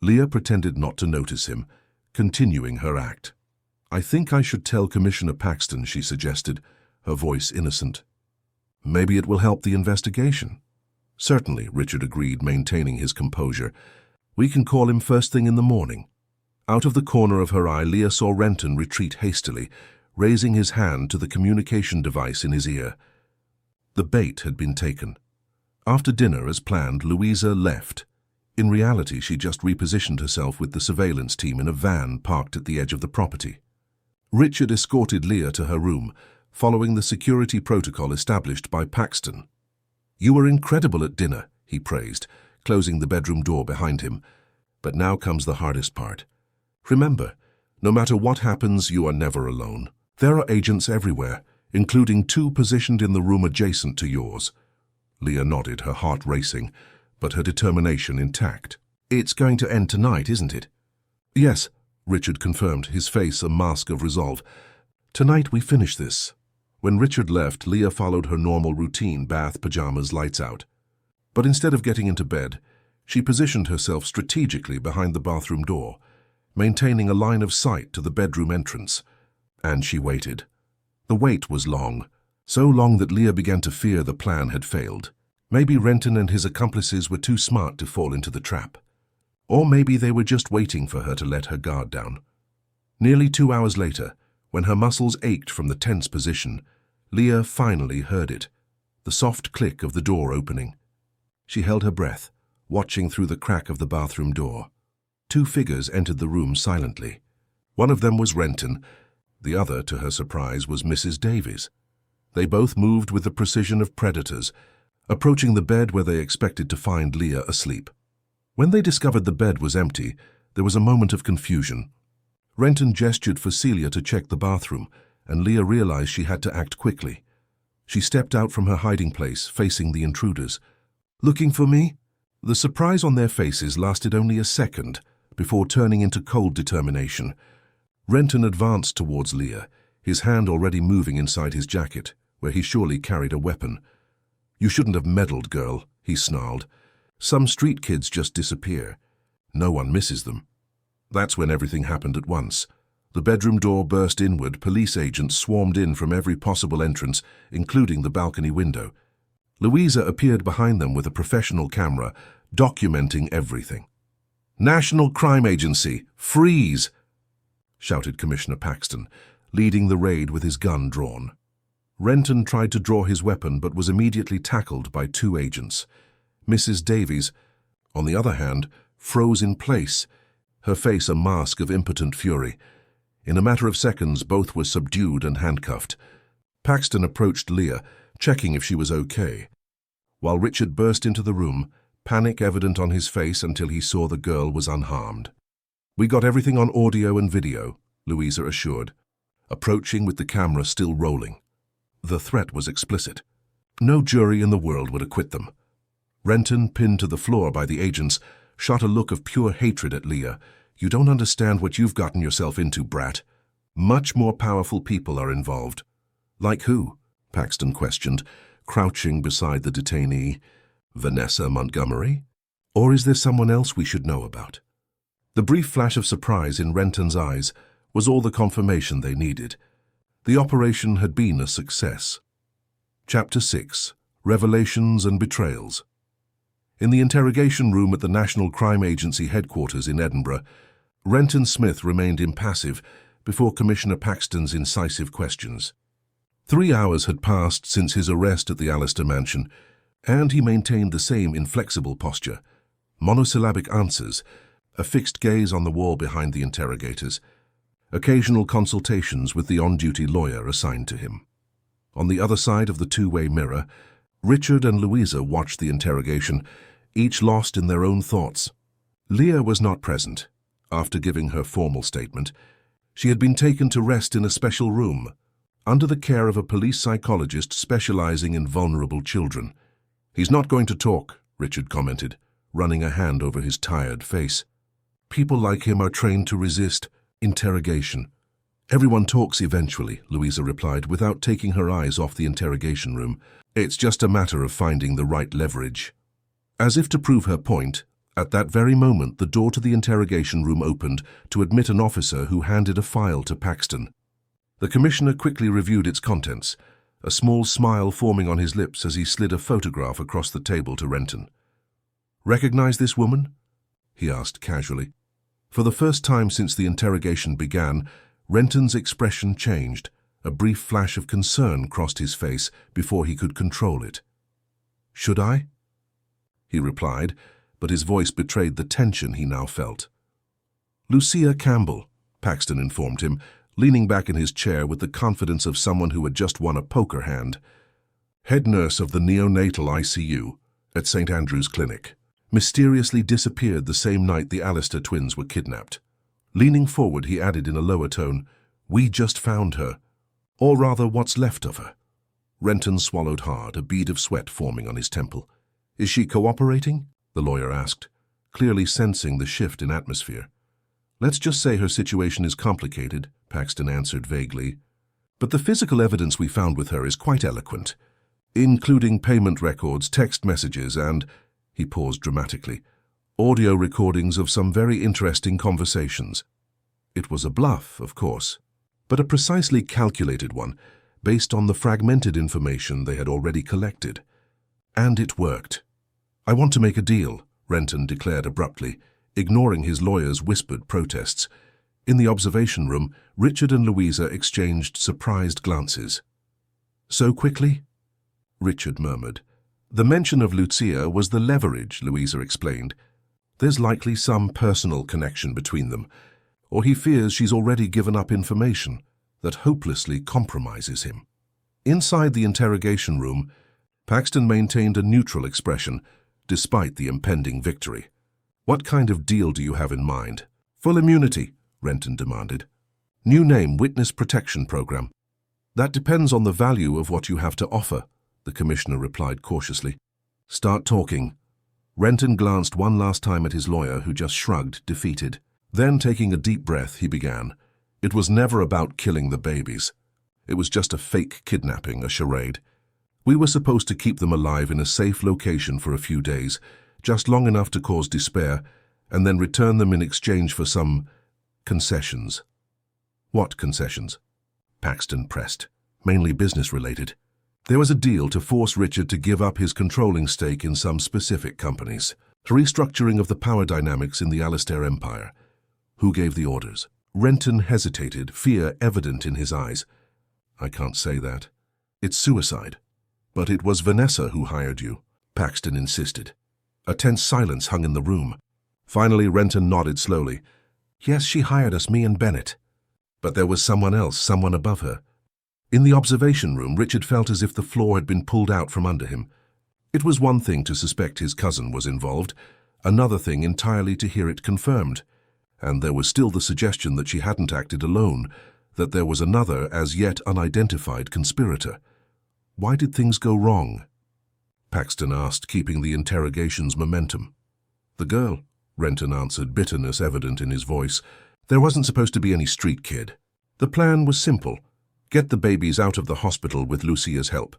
Leah pretended not to notice him, continuing her act. "I think I should tell Commissioner Paxton," she suggested, her voice innocent. "Maybe it will help the investigation." "Certainly," Richard agreed, maintaining his composure. We can call him first thing in the morning." Out of the corner of her eye, Leah saw Renton retreat hastily, raising his hand to the communication device in his ear. The bait had been taken. After dinner, as planned, Louisa left. In reality, she just repositioned herself with the surveillance team in a van parked at the edge of the property. Richard escorted Leah to her room, following the security protocol established by Paxton. "You were incredible at dinner," he praised, closing the bedroom door behind him. "But now comes the hardest part. Remember, no matter what happens, you are never alone. There are agents everywhere, including 2 positioned in the room adjacent to yours." Leah nodded, her heart racing, but her determination intact. "It's going to end tonight, isn't it?" "Yes," Richard confirmed, his face a mask of resolve. "Tonight we finish this." When Richard left, Leah followed her normal routine, bath, pajamas, lights out. But instead of getting into bed, she positioned herself strategically behind the bathroom door, maintaining a line of sight to the bedroom entrance. And she waited. The wait was long, so long that Leah began to fear the plan had failed. Maybe Renton and his accomplices were too smart to fall into the trap. Or maybe they were just waiting for her to let her guard down. Nearly 2 hours later, when her muscles ached from the tense position, Leah finally heard it, the soft click of the door opening. She held her breath, watching through the crack of the bathroom door. 2 figures entered the room silently. One of them was Renton. The other, to her surprise, was Mrs. Davies. They both moved with the precision of predators, approaching the bed where they expected to find Leah asleep. When they discovered the bed was empty, there was a moment of confusion. Renton gestured for Celia to check the bathroom, and Leah realized she had to act quickly. She stepped out from her hiding place, facing the intruders. "Looking for me?" The surprise on their faces lasted only a second, before turning into cold determination. Renton advanced towards Leah, his hand already moving inside his jacket, where he surely carried a weapon. "You shouldn't have meddled, girl," he snarled. "Some street kids just disappear. No one misses them." That's when everything happened at once. The bedroom door burst inward, police agents swarmed in from every possible entrance, including the balcony window. Louisa appeared behind them with a professional camera, documenting everything. "National Crime Agency, freeze!" shouted Commissioner Paxton, leading the raid with his gun drawn. Renton tried to draw his weapon but was immediately tackled by 2 agents. Mrs. Davies, on the other hand, froze in place, her face a mask of impotent fury. In a matter of seconds, both were subdued and handcuffed. Paxton approached Leah, checking if she was okay, while Richard burst into the room, panic evident on his face until he saw the girl was unharmed. "We got everything on audio and video," Louisa assured, approaching with the camera still rolling. The threat was explicit. No jury in the world would acquit them. Renton, pinned to the floor by the agents, shot a look of pure hatred at Leah. "You don't understand what you've gotten yourself into, brat. Much more powerful people are involved." "Like who?" Paxton questioned, crouching beside the detainee. "Vanessa Montgomery? Or is there someone else we should know about?" The brief flash of surprise in Renton's eyes was all the confirmation they needed. The operation had been a success. Chapter 6: Revelations and Betrayals. In the interrogation room at the National Crime Agency headquarters in Edinburgh, Renton Smith remained impassive before Commissioner Paxton's incisive questions. 3 hours had passed since his arrest at the Allister mansion, and he maintained the same inflexible posture, monosyllabic answers, a fixed gaze on the wall behind the interrogators, occasional consultations with the on-duty lawyer assigned to him. On the other side of the 2-way mirror, Richard and Louisa watched the interrogation, each lost in their own thoughts. Leah was not present. After giving her formal statement, she had been taken to rest in a special room, under the care of a police psychologist specializing in vulnerable children. "He's not going to talk," Richard commented, running a hand over his tired face. "People like him are trained to resist interrogation." "Everyone talks eventually," Louisa replied, without taking her eyes off the interrogation room. "It's just a matter of finding the right leverage." As if to prove her point, at that very moment the door to the interrogation room opened to admit an officer who handed a file to Paxton. The commissioner quickly reviewed its contents, a small smile forming on his lips as he slid a photograph across the table to Renton. "Recognize this woman?" he asked casually. For the first time since the interrogation began, Renton's expression changed. A brief flash of concern crossed his face before he could control it. "Should I?" he replied, but his voice betrayed the tension he now felt. "Lucia Campbell," Paxton informed him, leaning back in his chair with the confidence of someone who had just won a poker hand. "Head nurse of the neonatal ICU at St. Andrew's Clinic. Mysteriously disappeared the same night the Alistair twins were kidnapped." Leaning forward, he added in a lower tone, "We just found her. Or rather, what's left of her." Renton swallowed hard, a bead of sweat forming on his temple. "Is she cooperating?" the lawyer asked, clearly sensing the shift in atmosphere. "Let's just say her situation is complicated," Paxton answered vaguely. "But the physical evidence we found with her is quite eloquent, including payment records, text messages, and," he paused dramatically, "audio recordings of some very interesting conversations. It was a bluff, of course, but a precisely calculated one, based on the fragmented information they had already collected. And it worked. I want to make a deal," Renton declared abruptly, ignoring his lawyer's whispered protests. In the observation room, Richard and Louisa exchanged surprised glances. "So quickly?" Richard murmured. "The mention of Lucia was the leverage," Louisa explained. "There's likely some personal connection between them, or he fears she's already given up information that hopelessly compromises him." Inside the interrogation room, Paxton maintained a neutral expression, despite the impending victory. "What kind of deal do you have in mind?" "Full immunity," Renton demanded. "New name, Witness Protection Program." "That depends on the value of what you have to offer," the commissioner replied cautiously. "Start talking." Renton glanced one last time at his lawyer, who just shrugged, defeated. Then, taking a deep breath, he began. "It was never about killing the babies. It was just a fake kidnapping, a charade. We were supposed to keep them alive in a safe location for a few days, just long enough to cause despair, and then return them in exchange for some concessions." "What concessions?" Paxton pressed. "Mainly business-related. There was a deal to force Richard to give up his controlling stake in some specific companies. A restructuring of the power dynamics in the Alistair Empire. Who gave the orders?" Renton hesitated, fear evident in his eyes. "I can't say that. It's suicide." "But it was Vanessa who hired you," Paxton insisted. A tense silence hung in the room. Finally, Renton nodded slowly. "Yes, she hired us, me and Bennett. But there was someone else, someone above her." In the observation room, Richard felt as if the floor had been pulled out from under him. It was one thing to suspect his cousin was involved, another thing entirely to hear it confirmed. And there was still the suggestion that she hadn't acted alone, that there was another, as yet unidentified, conspirator. Why did things go wrong? Paxton asked, keeping the interrogation's momentum. "The girl," Renton answered, bitterness evident in his voice. "There wasn't supposed to be any street kid. The plan was simple. Get the babies out of the hospital with Lucia's help.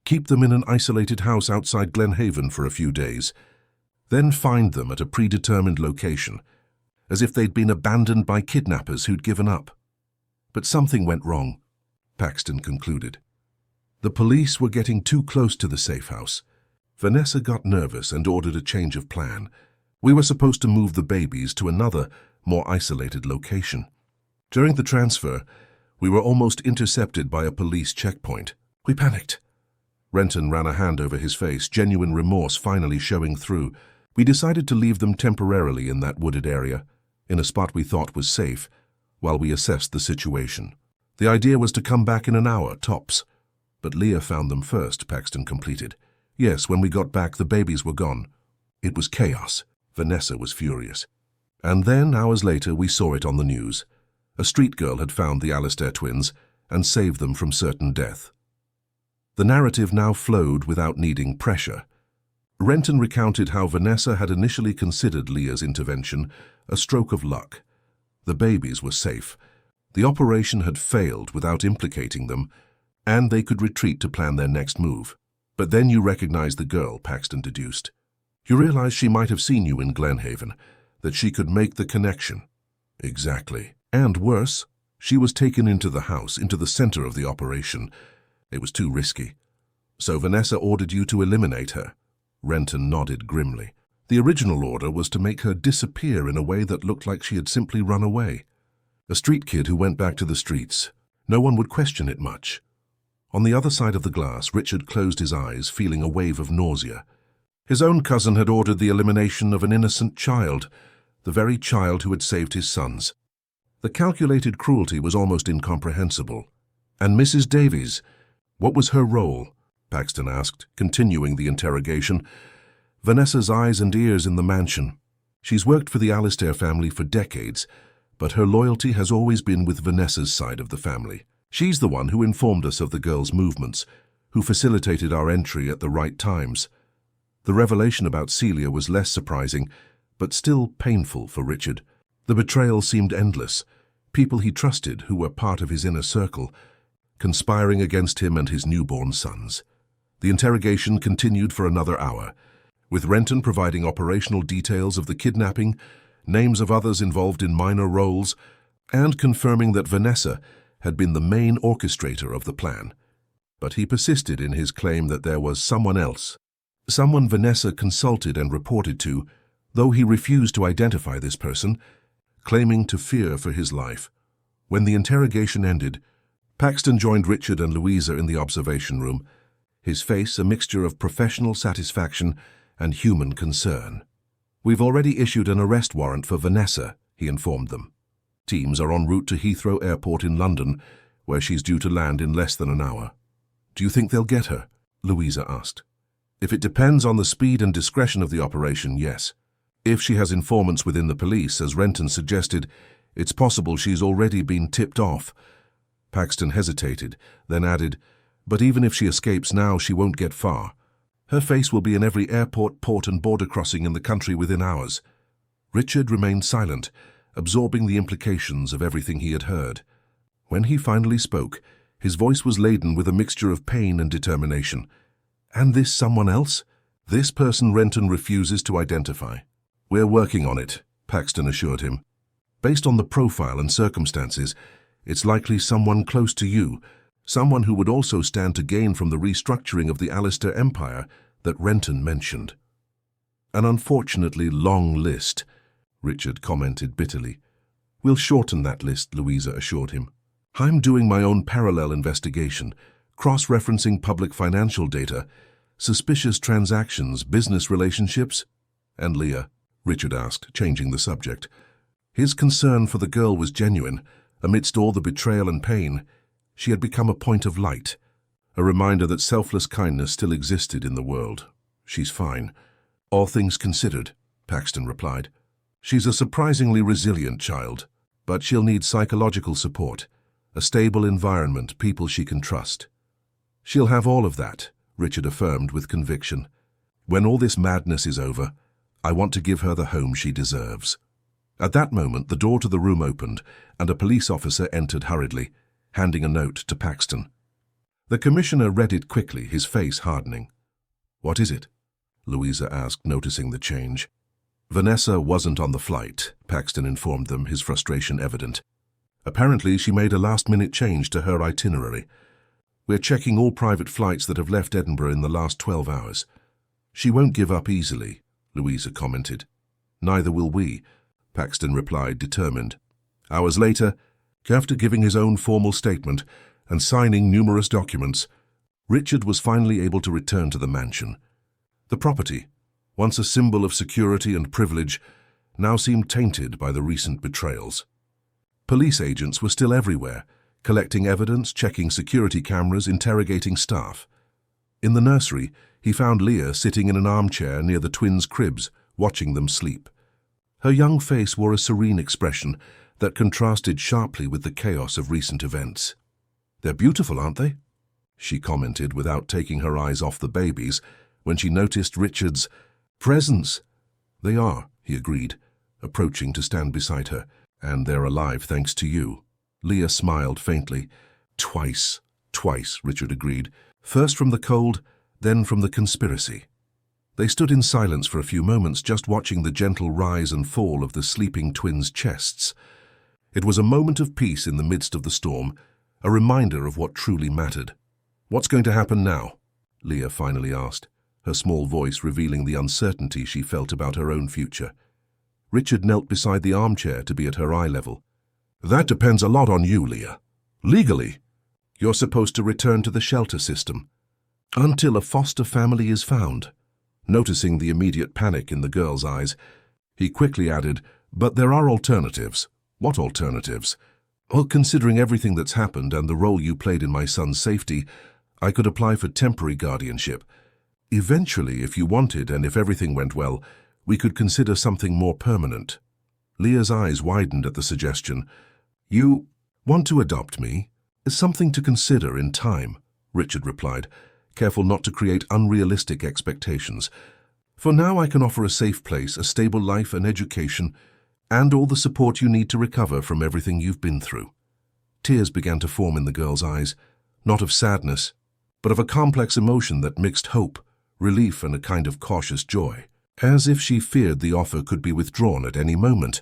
Keep them in an isolated house outside Glenhaven for a few days. Then find them at a predetermined location, as if they'd been abandoned by kidnappers who'd given up. But something went wrong," Paxton concluded. "The police were getting too close to the safe house. Vanessa got nervous and ordered a change of plan. We were supposed to move the babies to another, more isolated location. During the transfer, we were almost intercepted by a police checkpoint. We panicked." Renton ran a hand over his face, genuine remorse finally showing through. "We decided to leave them temporarily in that wooded area, in a spot we thought was safe, while we assessed the situation. The idea was to come back in an hour, tops. But Leah found them first," Paxton completed. "Yes, when we got back, the babies were gone. It was chaos." Vanessa was furious. "And then, hours later, we saw it on the news. A street girl had found the Alistair twins and saved them from certain death." The narrative now flowed without needing pressure. Renton recounted how Vanessa had initially considered Leah's intervention a stroke of luck. The babies were safe. The operation had failed without implicating them, and they could retreat to plan their next move. "But then you recognized the girl," Paxton deduced. "You realized she might have seen you in Glenhaven, that she could make the connection." "Exactly. And worse, she was taken into the house, into the center of the operation. It was too risky. So Vanessa ordered you to eliminate her." Renton nodded grimly. The original order was to make her disappear in a way that looked like she had simply run away. A street kid who went back to the streets. No one would question it much. On the other side of the glass, Richard closed his eyes, feeling a wave of nausea. His own cousin had ordered the elimination of an innocent child, the very child who had saved his sons. The calculated cruelty was almost incomprehensible. And Mrs. Davies, what was her role? Paxton asked, continuing the interrogation. Vanessa's eyes and ears in the mansion. She's worked for the Alistair family for decades, but her loyalty has always been with Vanessa's side of the family. She's the one who informed us of the girls' movements, who facilitated our entry at the right times. The revelation about Celia was less surprising, but still painful for Richard. The betrayal seemed endless. People he trusted, who were part of his inner circle, conspiring against him and his newborn sons. The interrogation continued for another hour, with Renton providing operational details of the kidnapping, names of others involved in minor roles, and confirming that Vanessa had been the main orchestrator of the plan. But he persisted in his claim that there was someone else, someone Vanessa consulted and reported to, though he refused to identify this person, claiming to fear for his life. When the interrogation ended, Paxton joined Richard and Louisa in the observation room, his face a mixture of professional satisfaction and human concern. "We've already issued an arrest warrant for Vanessa," he informed them. "Teams are en route to Heathrow Airport in London, where she's due to land in less than an hour." "Do you think they'll get her?" Louisa asked. "If it depends on the speed and discretion of the operation, yes. If she has informants within the police, as Renton suggested, it's possible she's already been tipped off." Paxton hesitated, then added, "But even if she escapes now, she won't get far. Her face will be in every airport, port and border crossing in the country within hours." Richard remained silent, absorbing the implications of everything he had heard. When he finally spoke, his voice was laden with a mixture of pain and determination. "And this someone else? This person Renton refuses to identify." "We're working on it," Paxton assured him. "Based on the profile and circumstances, it's likely someone close to you, someone who would also stand to gain from the restructuring of the Alistair Empire that Renton mentioned." "An unfortunately long list," Richard commented bitterly. "We'll shorten that list," Louisa assured him. "I'm doing my own parallel investigation, cross-referencing public financial data, suspicious transactions, business relationships." "And Leah?" Richard asked, changing the subject. His concern for the girl was genuine. Amidst all the betrayal and pain, she had become a point of light, a reminder that selfless kindness still existed in the world. "She's fine, all things considered," Paxton replied. "She's a surprisingly resilient child, but she'll need psychological support, a stable environment, people she can trust." "She'll have all of that," Richard affirmed with conviction. "When all this madness is over, I want to give her the home she deserves." At that moment, the door to the room opened, and a police officer entered hurriedly, handing a note to Paxton. The commissioner read it quickly, his face hardening. "What is it?" Louisa asked, noticing the change. "Vanessa wasn't on the flight," Paxton informed them, his frustration evident. "Apparently, she made a last-minute change to her itinerary. We're checking all private flights that have left Edinburgh in the last 12 hours. She won't give up easily," Louisa commented. "Neither will we," Paxton replied, determined. Hours later, after giving his own formal statement and signing numerous documents, Richard was finally able to return to the mansion. The property, once a symbol of security and privilege, now seemed tainted by the recent betrayals. Police agents were still everywhere, collecting evidence, checking security cameras, interrogating staff. In the nursery, he found Leah sitting in an armchair near the twins' cribs, watching them sleep. Her young face wore a serene expression that contrasted sharply with the chaos of recent events. "They're beautiful, aren't they?" she commented without taking her eyes off the babies when she noticed Richard's presence. "They are," he agreed, approaching to stand beside her. "And they're alive thanks to you." Leah smiled faintly. Twice, Richard agreed. "First from the cold, then from the conspiracy." They stood in silence for a few moments, just watching the gentle rise and fall of the sleeping twins' chests. It was a moment of peace in the midst of the storm, a reminder of what truly mattered. "What's going to happen now?" Leah finally asked. her small voice revealing the uncertainty she felt about her own future. Richard knelt beside the armchair to be at her eye level. "That depends a lot on you, Leah. Legally, you're supposed to return to the shelter system until a foster family is found." Noticing the immediate panic in the girl's eyes, he quickly added, "But there are alternatives." "What alternatives?" "Well, considering everything that's happened and the role you played in my son's safety, I could apply for temporary guardianship. Eventually, if you wanted and if everything went well, we could consider something more permanent." Leah's eyes widened at the suggestion. "You want to adopt me? It's something to consider in time," Richard replied, careful not to create unrealistic expectations. "For now, I can offer a safe place, a stable life, an education, and all the support you need to recover from everything you've been through." Tears began to form in the girl's eyes, not of sadness, but of a complex emotion that mixed hope, relief, and a kind of cautious joy, as if she feared the offer could be withdrawn at any moment.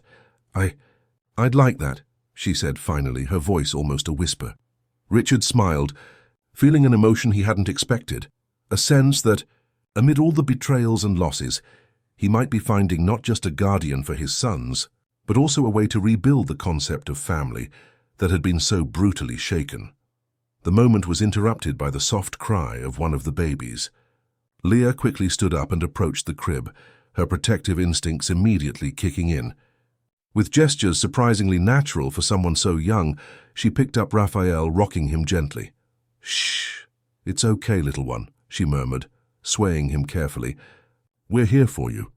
I'd like that," she said finally, her voice almost a whisper. Richard smiled, feeling an emotion he hadn't expected, a sense that, amid all the betrayals and losses, he might be finding not just a guardian for his sons, but also a way to rebuild the concept of family that had been so brutally shaken. The moment was interrupted by the soft cry of one of the babies. Leah quickly stood up and approached the crib, her protective instincts immediately kicking in. With gestures surprisingly natural for someone so young, she picked up Raphael, rocking him gently. "Shh, it's okay, little one," she murmured, swaying him carefully. "We're here for you."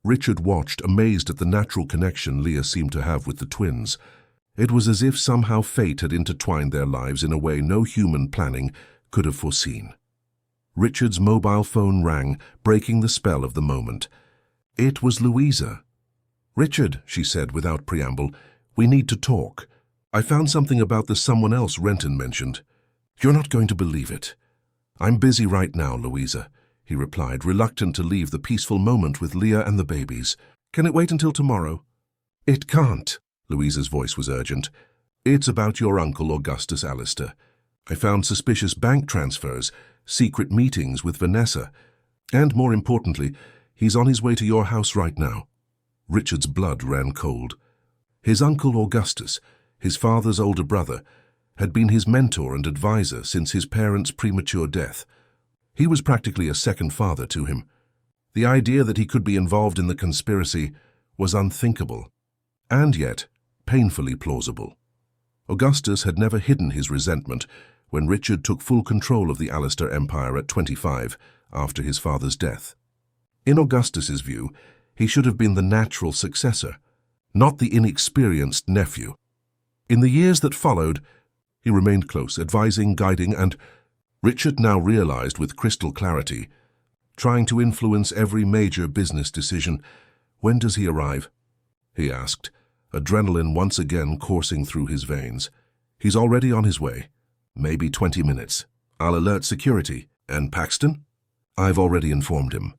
Richard watched, amazed at the natural connection Leah seemed to have with the twins. It was as if somehow fate had intertwined their lives in a way no human planning could have foreseen. Richard's mobile phone rang, breaking the spell of the moment. It was Louisa. "Richard," she said without preamble, "we need to talk. I found something about the someone else Renton mentioned. You're not going to believe it." "I'm busy right now, Louisa," he replied, reluctant to leave the peaceful moment with Leah and the babies. "Can it wait until tomorrow?" "It can't." Louisa's voice was urgent. "It's about your uncle Augustus Alistair. I found suspicious bank transfers, secret meetings with Vanessa, and more importantly, he's on his way to your house right now." Richard's blood ran cold. His uncle Augustus, his father's older brother, had been his mentor and advisor since his parents' premature death. He was practically a second father to him. The idea that he could be involved in the conspiracy was unthinkable, and yet painfully plausible. Augustus had never hidden his resentment when Richard took full control of the Alistair empire at 25 after his father's death. In Augustus's view, he should have been the natural successor, not the inexperienced nephew. In the years that followed, he remained close, advising, guiding, and, Richard now realized with crystal clarity, trying to influence every major business decision. "When does he arrive?" he asked, adrenaline once again coursing through his veins. "He's already on his way. Maybe 20 minutes. I'll alert security. And Paxton?" "I've already informed him.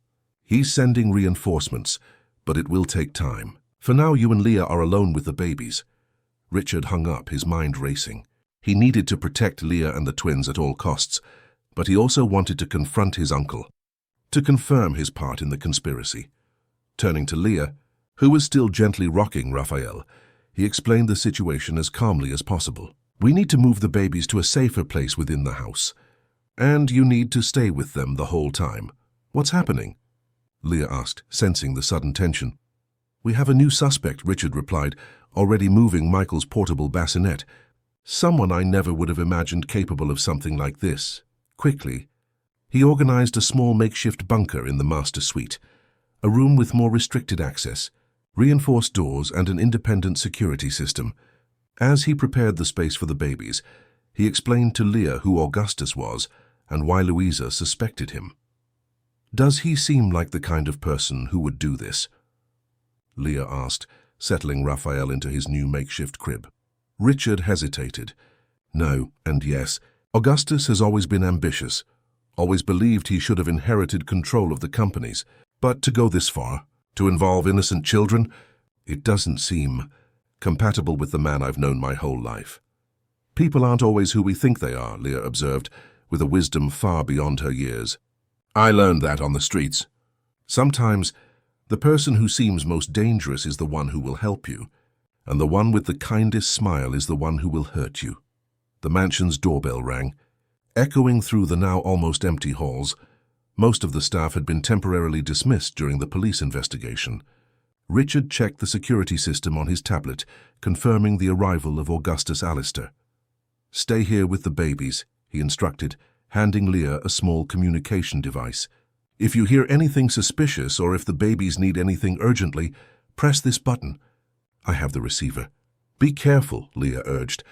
He's sending reinforcements, but it will take time. For now, you and Leah are alone with the babies." Richard hung up, his mind racing. He needed to protect Leah and the twins at all costs, but he also wanted to confront his uncle, to confirm his part in the conspiracy. Turning to Leah, who was still gently rocking Raphael, he explained the situation as calmly as possible. "We need to move the babies to a safer place within the house, and you need to stay with them the whole time." "What's happening?" Leah asked, sensing the sudden tension. "We have a new suspect," Richard replied, already moving Michael's portable bassinet. "Someone I never would have imagined capable of something like this." Quickly, he organized a small makeshift bunker in the master suite, a room with more restricted access, reinforced doors, and an independent security system. As he prepared the space for the babies, he explained to Leah who Augustus was and why Louisa suspected him. "Does he seem like the kind of person who would do this?" Leah asked, settling Raphael into his new makeshift crib. Richard hesitated. No and yes. Augustus has always been ambitious, always believed he should have inherited control of the companies. But to go this far, to involve innocent children, it doesn't seem compatible with the man I've known my whole life. "People aren't always who we think they are," Leah observed, with a wisdom far beyond her years. I learned that on the streets. Sometimes, the person who seems most dangerous is the one who will help you, and the one with the kindest smile is the one who will hurt you. The mansion's doorbell rang. Echoing through the now almost empty halls, most of the staff had been temporarily dismissed during the police investigation. Richard checked the security system on his tablet, confirming the arrival of Augustus Alistair. "Stay here with the babies," he instructed, handing Leah a small communication device. "If you hear anything suspicious or if the babies need anything urgently, press this button." "I have the receiver." "Be careful," Leah urged,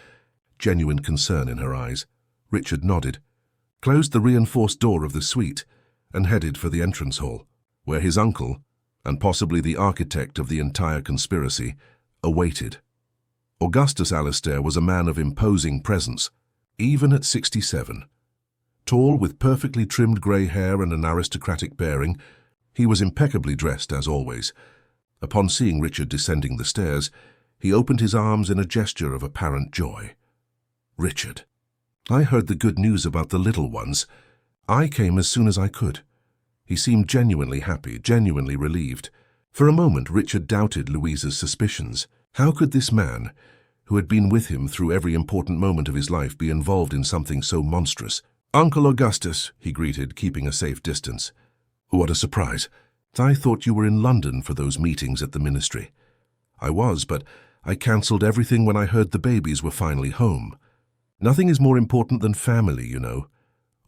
genuine concern in her eyes. Richard nodded, closed the reinforced door of the suite, and headed for the entrance hall, where his uncle, and possibly the architect of the entire conspiracy, awaited. Augustus Alistair was a man of imposing presence, even at 67. Tall, with perfectly trimmed grey hair and an aristocratic bearing, he was impeccably dressed as always. Upon seeing Richard descending the stairs, he opened his arms in a gesture of apparent joy. "Richard, I heard the good news about the little ones. I came as soon as I could." He seemed genuinely happy, genuinely relieved. For a moment, Richard doubted Louisa's suspicions. How could this man, who had been with him through every important moment of his life, be involved in something so monstrous? "Uncle Augustus," he greeted, keeping a safe distance. "What a surprise. I thought you were in London for those meetings at the ministry." "I was, but I cancelled everything when I heard the babies were finally home. Nothing is more important than family, you know."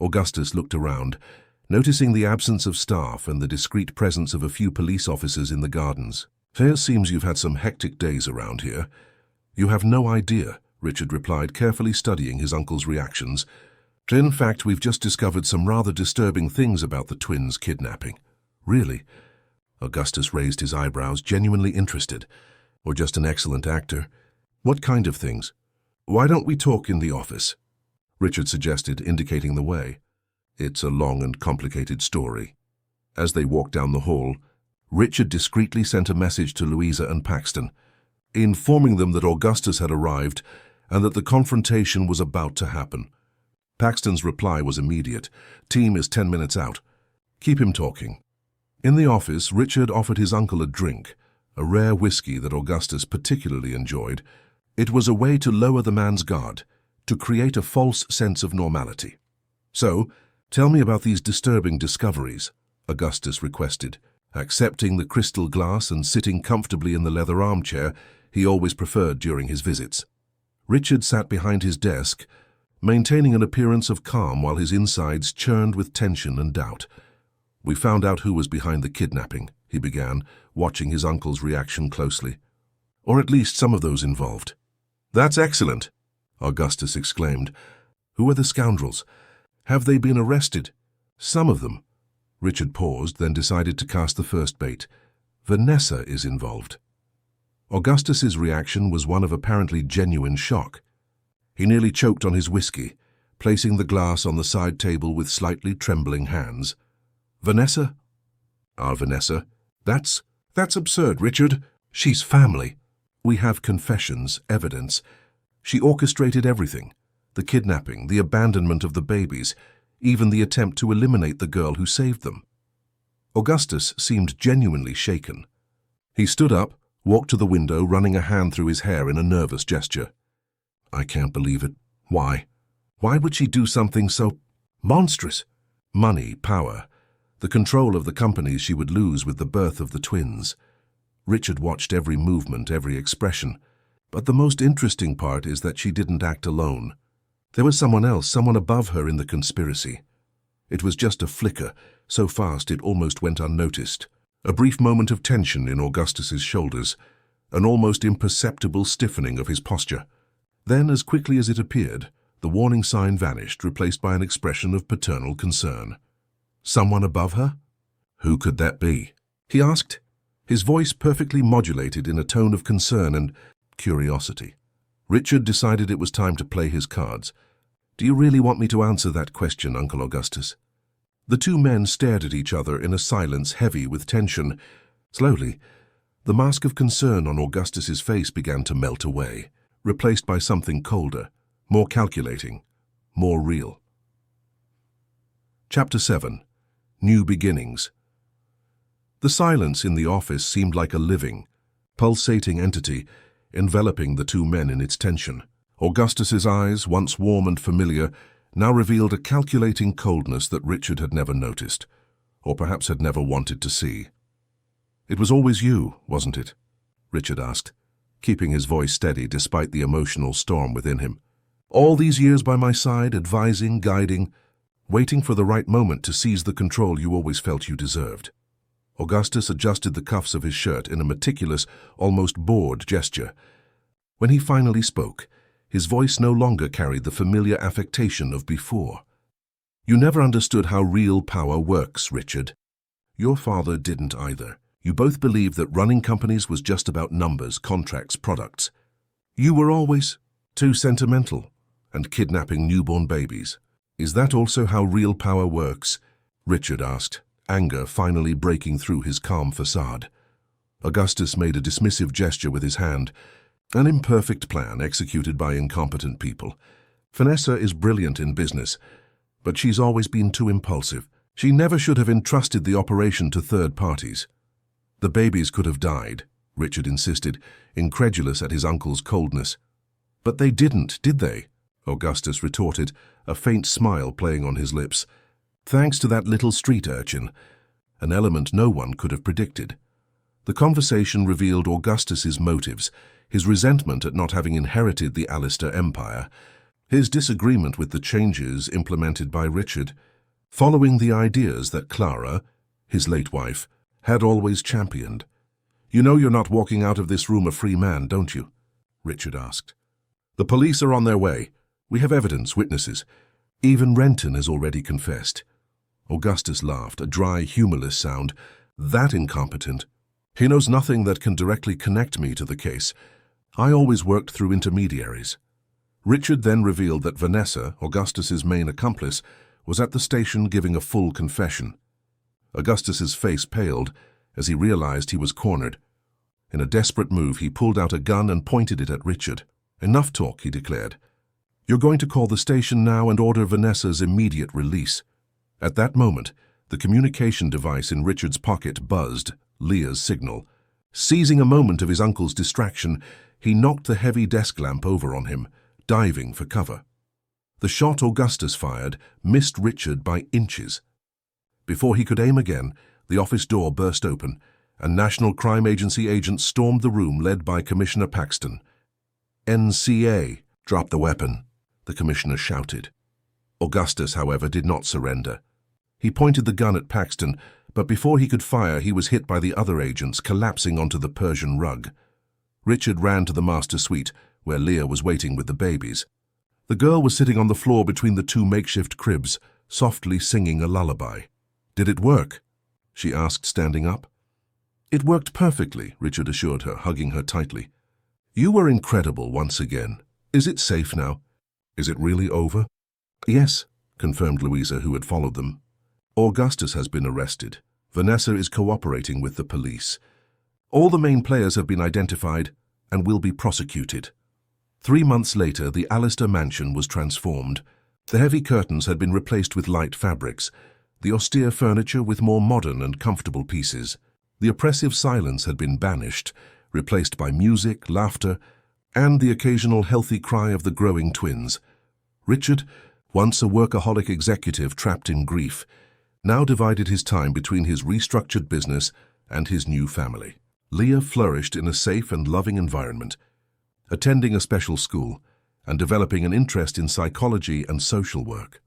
Augustus looked around, noticing the absence of staff and the discreet presence of a few police officers in the gardens. "It seems you've had some hectic days around here." "You have no idea," Richard replied, carefully studying his uncle's reactions. "In fact, we've just discovered some rather disturbing things about the twins' kidnapping." "Really?" Augustus raised his eyebrows, genuinely interested. "Or just an excellent actor." "What kind of things?" "Why don't we talk in the office?" Richard suggested, indicating the way. "It's a long and complicated story." As they walked down the hall, Richard discreetly sent a message to Louisa and Paxton, informing them that Augustus had arrived and that the confrontation was about to happen. Paxton's reply was immediate. "Team is 10 minutes out. Keep him talking." In the office, Richard offered his uncle a drink, a rare whiskey that Augustus particularly enjoyed. It was a way to lower the man's guard, to create a false sense of normality. "So, tell me about these disturbing discoveries," Augustus requested, accepting the crystal glass and sitting comfortably in the leather armchair he always preferred during his visits. Richard sat behind his desk, maintaining an appearance of calm while his insides churned with tension and doubt. "We found out who was behind the kidnapping," he began, watching his uncle's reaction closely. "Or at least some of those involved." "That's excellent," Augustus exclaimed. "Who are the scoundrels? Have they been arrested?" "Some of them." Richard paused, then decided to cast the first bait. "Vanessa is involved." Augustus's reaction was one of apparently genuine shock. He nearly choked on his whiskey, placing the glass on the side table with slightly trembling hands. "Vanessa?" "Our Vanessa? That's absurd, Richard. She's family. We have confessions, evidence. She orchestrated everything. The kidnapping, the abandonment of the babies, even the attempt to eliminate the girl who saved them." Augustus seemed genuinely shaken. He stood up, walked to the window, running a hand through his hair in a nervous gesture. "I can't believe it. Why? Why would she do something so monstrous? Money, power, the control of the companies she would lose with the birth of the twins." Richard watched every movement, every expression. But the most interesting part is that she didn't act alone. There was someone else, someone above her in the conspiracy. It was just a flicker, so fast it almost went unnoticed. A brief moment of tension in Augustus's shoulders, an almost imperceptible stiffening of his posture. Then, as quickly as it appeared, the warning sign vanished, replaced by an expression of paternal concern. "Someone above her? Who could that be?" he asked, his voice perfectly modulated in a tone of concern and curiosity. Richard decided it was time to play his cards. "Do you really want me to answer that question, Uncle Augustus?" The two men stared at each other in a silence heavy with tension. Slowly, the mask of concern on Augustus's face began to melt away, replaced by something colder, more calculating, more real. Chapter 7. New beginnings. The silence in the office seemed like a living, pulsating entity enveloping the two men in its tension. Augustus's eyes, once warm and familiar, now revealed a calculating coldness that Richard had never noticed, or perhaps had never wanted to see. "It was always you, wasn't it?" Richard asked, keeping his voice steady despite the emotional storm within him. "All these years by my side, advising, guiding, waiting for the right moment to seize the control you always felt you deserved." Augustus adjusted the cuffs of his shirt in a meticulous, almost bored gesture. When he finally spoke, his voice no longer carried the familiar affectation of before. "You never understood how real power works, Richard. Your father didn't either. You both believed that running companies was just about numbers, contracts, products. You were always too sentimental and kidnapping newborn babies. Is that also how real power works?" Richard asked, anger finally breaking through his calm facade. Augustus made a dismissive gesture with his hand. "An imperfect plan executed by incompetent people. Vanessa is brilliant in business, but she's always been too impulsive. She never should have entrusted the operation to third parties." "The babies could have died," Richard insisted, incredulous at his uncle's coldness. "But they didn't, did they?" Augustus retorted, a faint smile playing on his lips. "Thanks to that little street urchin, an element no one could have predicted." The conversation revealed Augustus's motives, his resentment at not having inherited the Alistair empire, his disagreement with the changes implemented by Richard, following the ideas that Clara, his late wife, had always championed. "You know you're not walking out of this room a free man, don't you?" Richard asked. "The police are on their way. We have evidence, witnesses. Even Renton has already confessed." Augustus laughed, a dry, humorless sound. "That incompetent. He knows nothing that can directly connect me to the case. I always worked through intermediaries." Richard then revealed that Vanessa, Augustus's main accomplice, was at the station giving a full confession. Augustus's face paled as he realized he was cornered. In a desperate move, he pulled out a gun and pointed it at Richard. "Enough talk," he declared. "You're going to call the station now and order Vanessa's immediate release." At that moment, the communication device in Richard's pocket buzzed, Leah's signal. Seizing a moment of his uncle's distraction, he knocked the heavy desk lamp over on him, diving for cover. The shot Augustus fired missed Richard by inches. Before he could aim again, the office door burst open, and National Crime Agency agents stormed the room led by Commissioner Paxton. "NCA, drop the weapon," the commissioner shouted. Augustus, however, did not surrender. He pointed the gun at Paxton, but before he could fire, he was hit by the other agents, collapsing onto the Persian rug. Richard ran to the master suite, where Leah was waiting with the babies. The girl was sitting on the floor between the two makeshift cribs, softly singing a lullaby. "Did it work?" she asked, standing up. "It worked perfectly," Richard assured her, hugging her tightly. "You were incredible once again. Is it safe now? Is it really over?" "Yes," confirmed Louisa, who had followed them. "Augustus has been arrested. Vanessa is cooperating with the police. All the main players have been identified and will be prosecuted." 3 months later, the Alistair mansion was transformed. The heavy curtains had been replaced with light fabrics, the austere furniture with more modern and comfortable pieces. The oppressive silence had been banished, replaced by music, laughter, and the occasional healthy cry of the growing twins. Richard, once a workaholic executive trapped in grief, now divided his time between his restructured business and his new family. Leah flourished in a safe and loving environment, attending a special school and developing an interest in psychology and social work.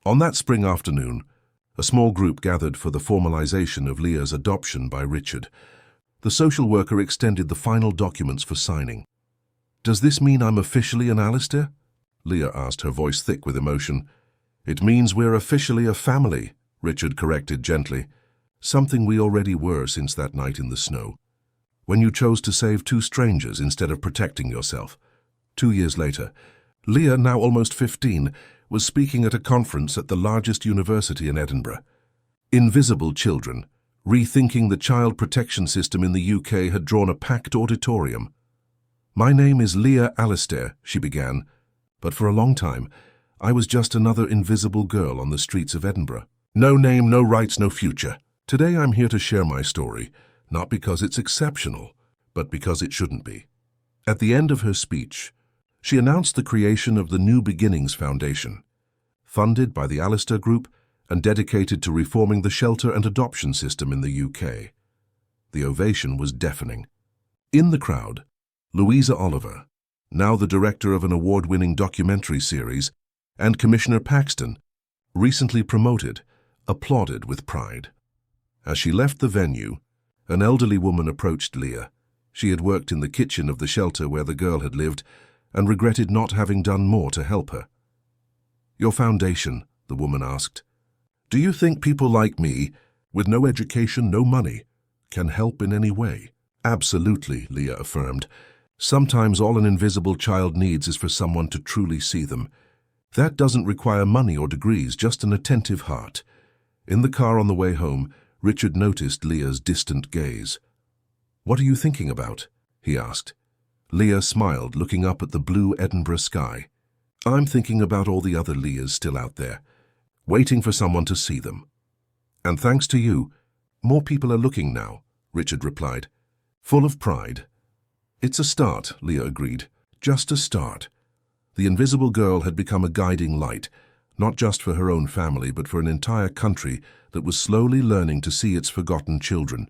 On that spring afternoon, a small group gathered for the formalization of Leah's adoption by Richard. The social worker extended the final documents for signing. "Does this mean I'm officially an Alistair?" Leah asked, her voice thick with emotion. "It means we're officially a family," Richard corrected gently. "Something we already were since that night in the snow, when you chose to save 2 strangers instead of protecting yourself." 2 years later, Leah, now almost 15, was speaking at a conference at the largest university in Edinburgh. Invisible Children, Rethinking the Child Protection System in the UK, had drawn a packed auditorium. "My name is Leah Alistair," she began, "but for a long time, I was just another invisible girl on the streets of Edinburgh. No name, no rights, no future. Today I'm here to share my story, not because it's exceptional, but because it shouldn't be. At the end of her speech, she announced the creation of the New Beginnings Foundation, funded by the Alistair Group and dedicated to reforming the shelter and adoption system in the UK. The ovation was deafening. In the crowd, Louisa Oliver, now the director of an award-winning documentary series, and Commissioner Paxton, recently promoted, applauded with pride. As she left the venue, an elderly woman approached Leah. She had worked in the kitchen of the shelter where the girl had lived and regretted not having done more to help her. "Your foundation," the woman asked. "Do you think people like me, with no education, no money, can help in any way?" "Absolutely," Leah affirmed. "Sometimes all an invisible child needs is for someone to truly see them. That doesn't require money or degrees, just an attentive heart." In the car on the way home, Richard noticed Leah's distant gaze. "What are you thinking about?" he asked. Leah smiled, looking up at the blue Edinburgh sky. "I'm thinking about all the other Leahs still out there, waiting for someone to see them. And thanks to you, more people are looking now," Richard replied, full of pride. "It's a start," Leah agreed. "Just a start." The invisible girl had become a guiding light, not just for her own family, but for an entire country that was slowly learning to see its forgotten children.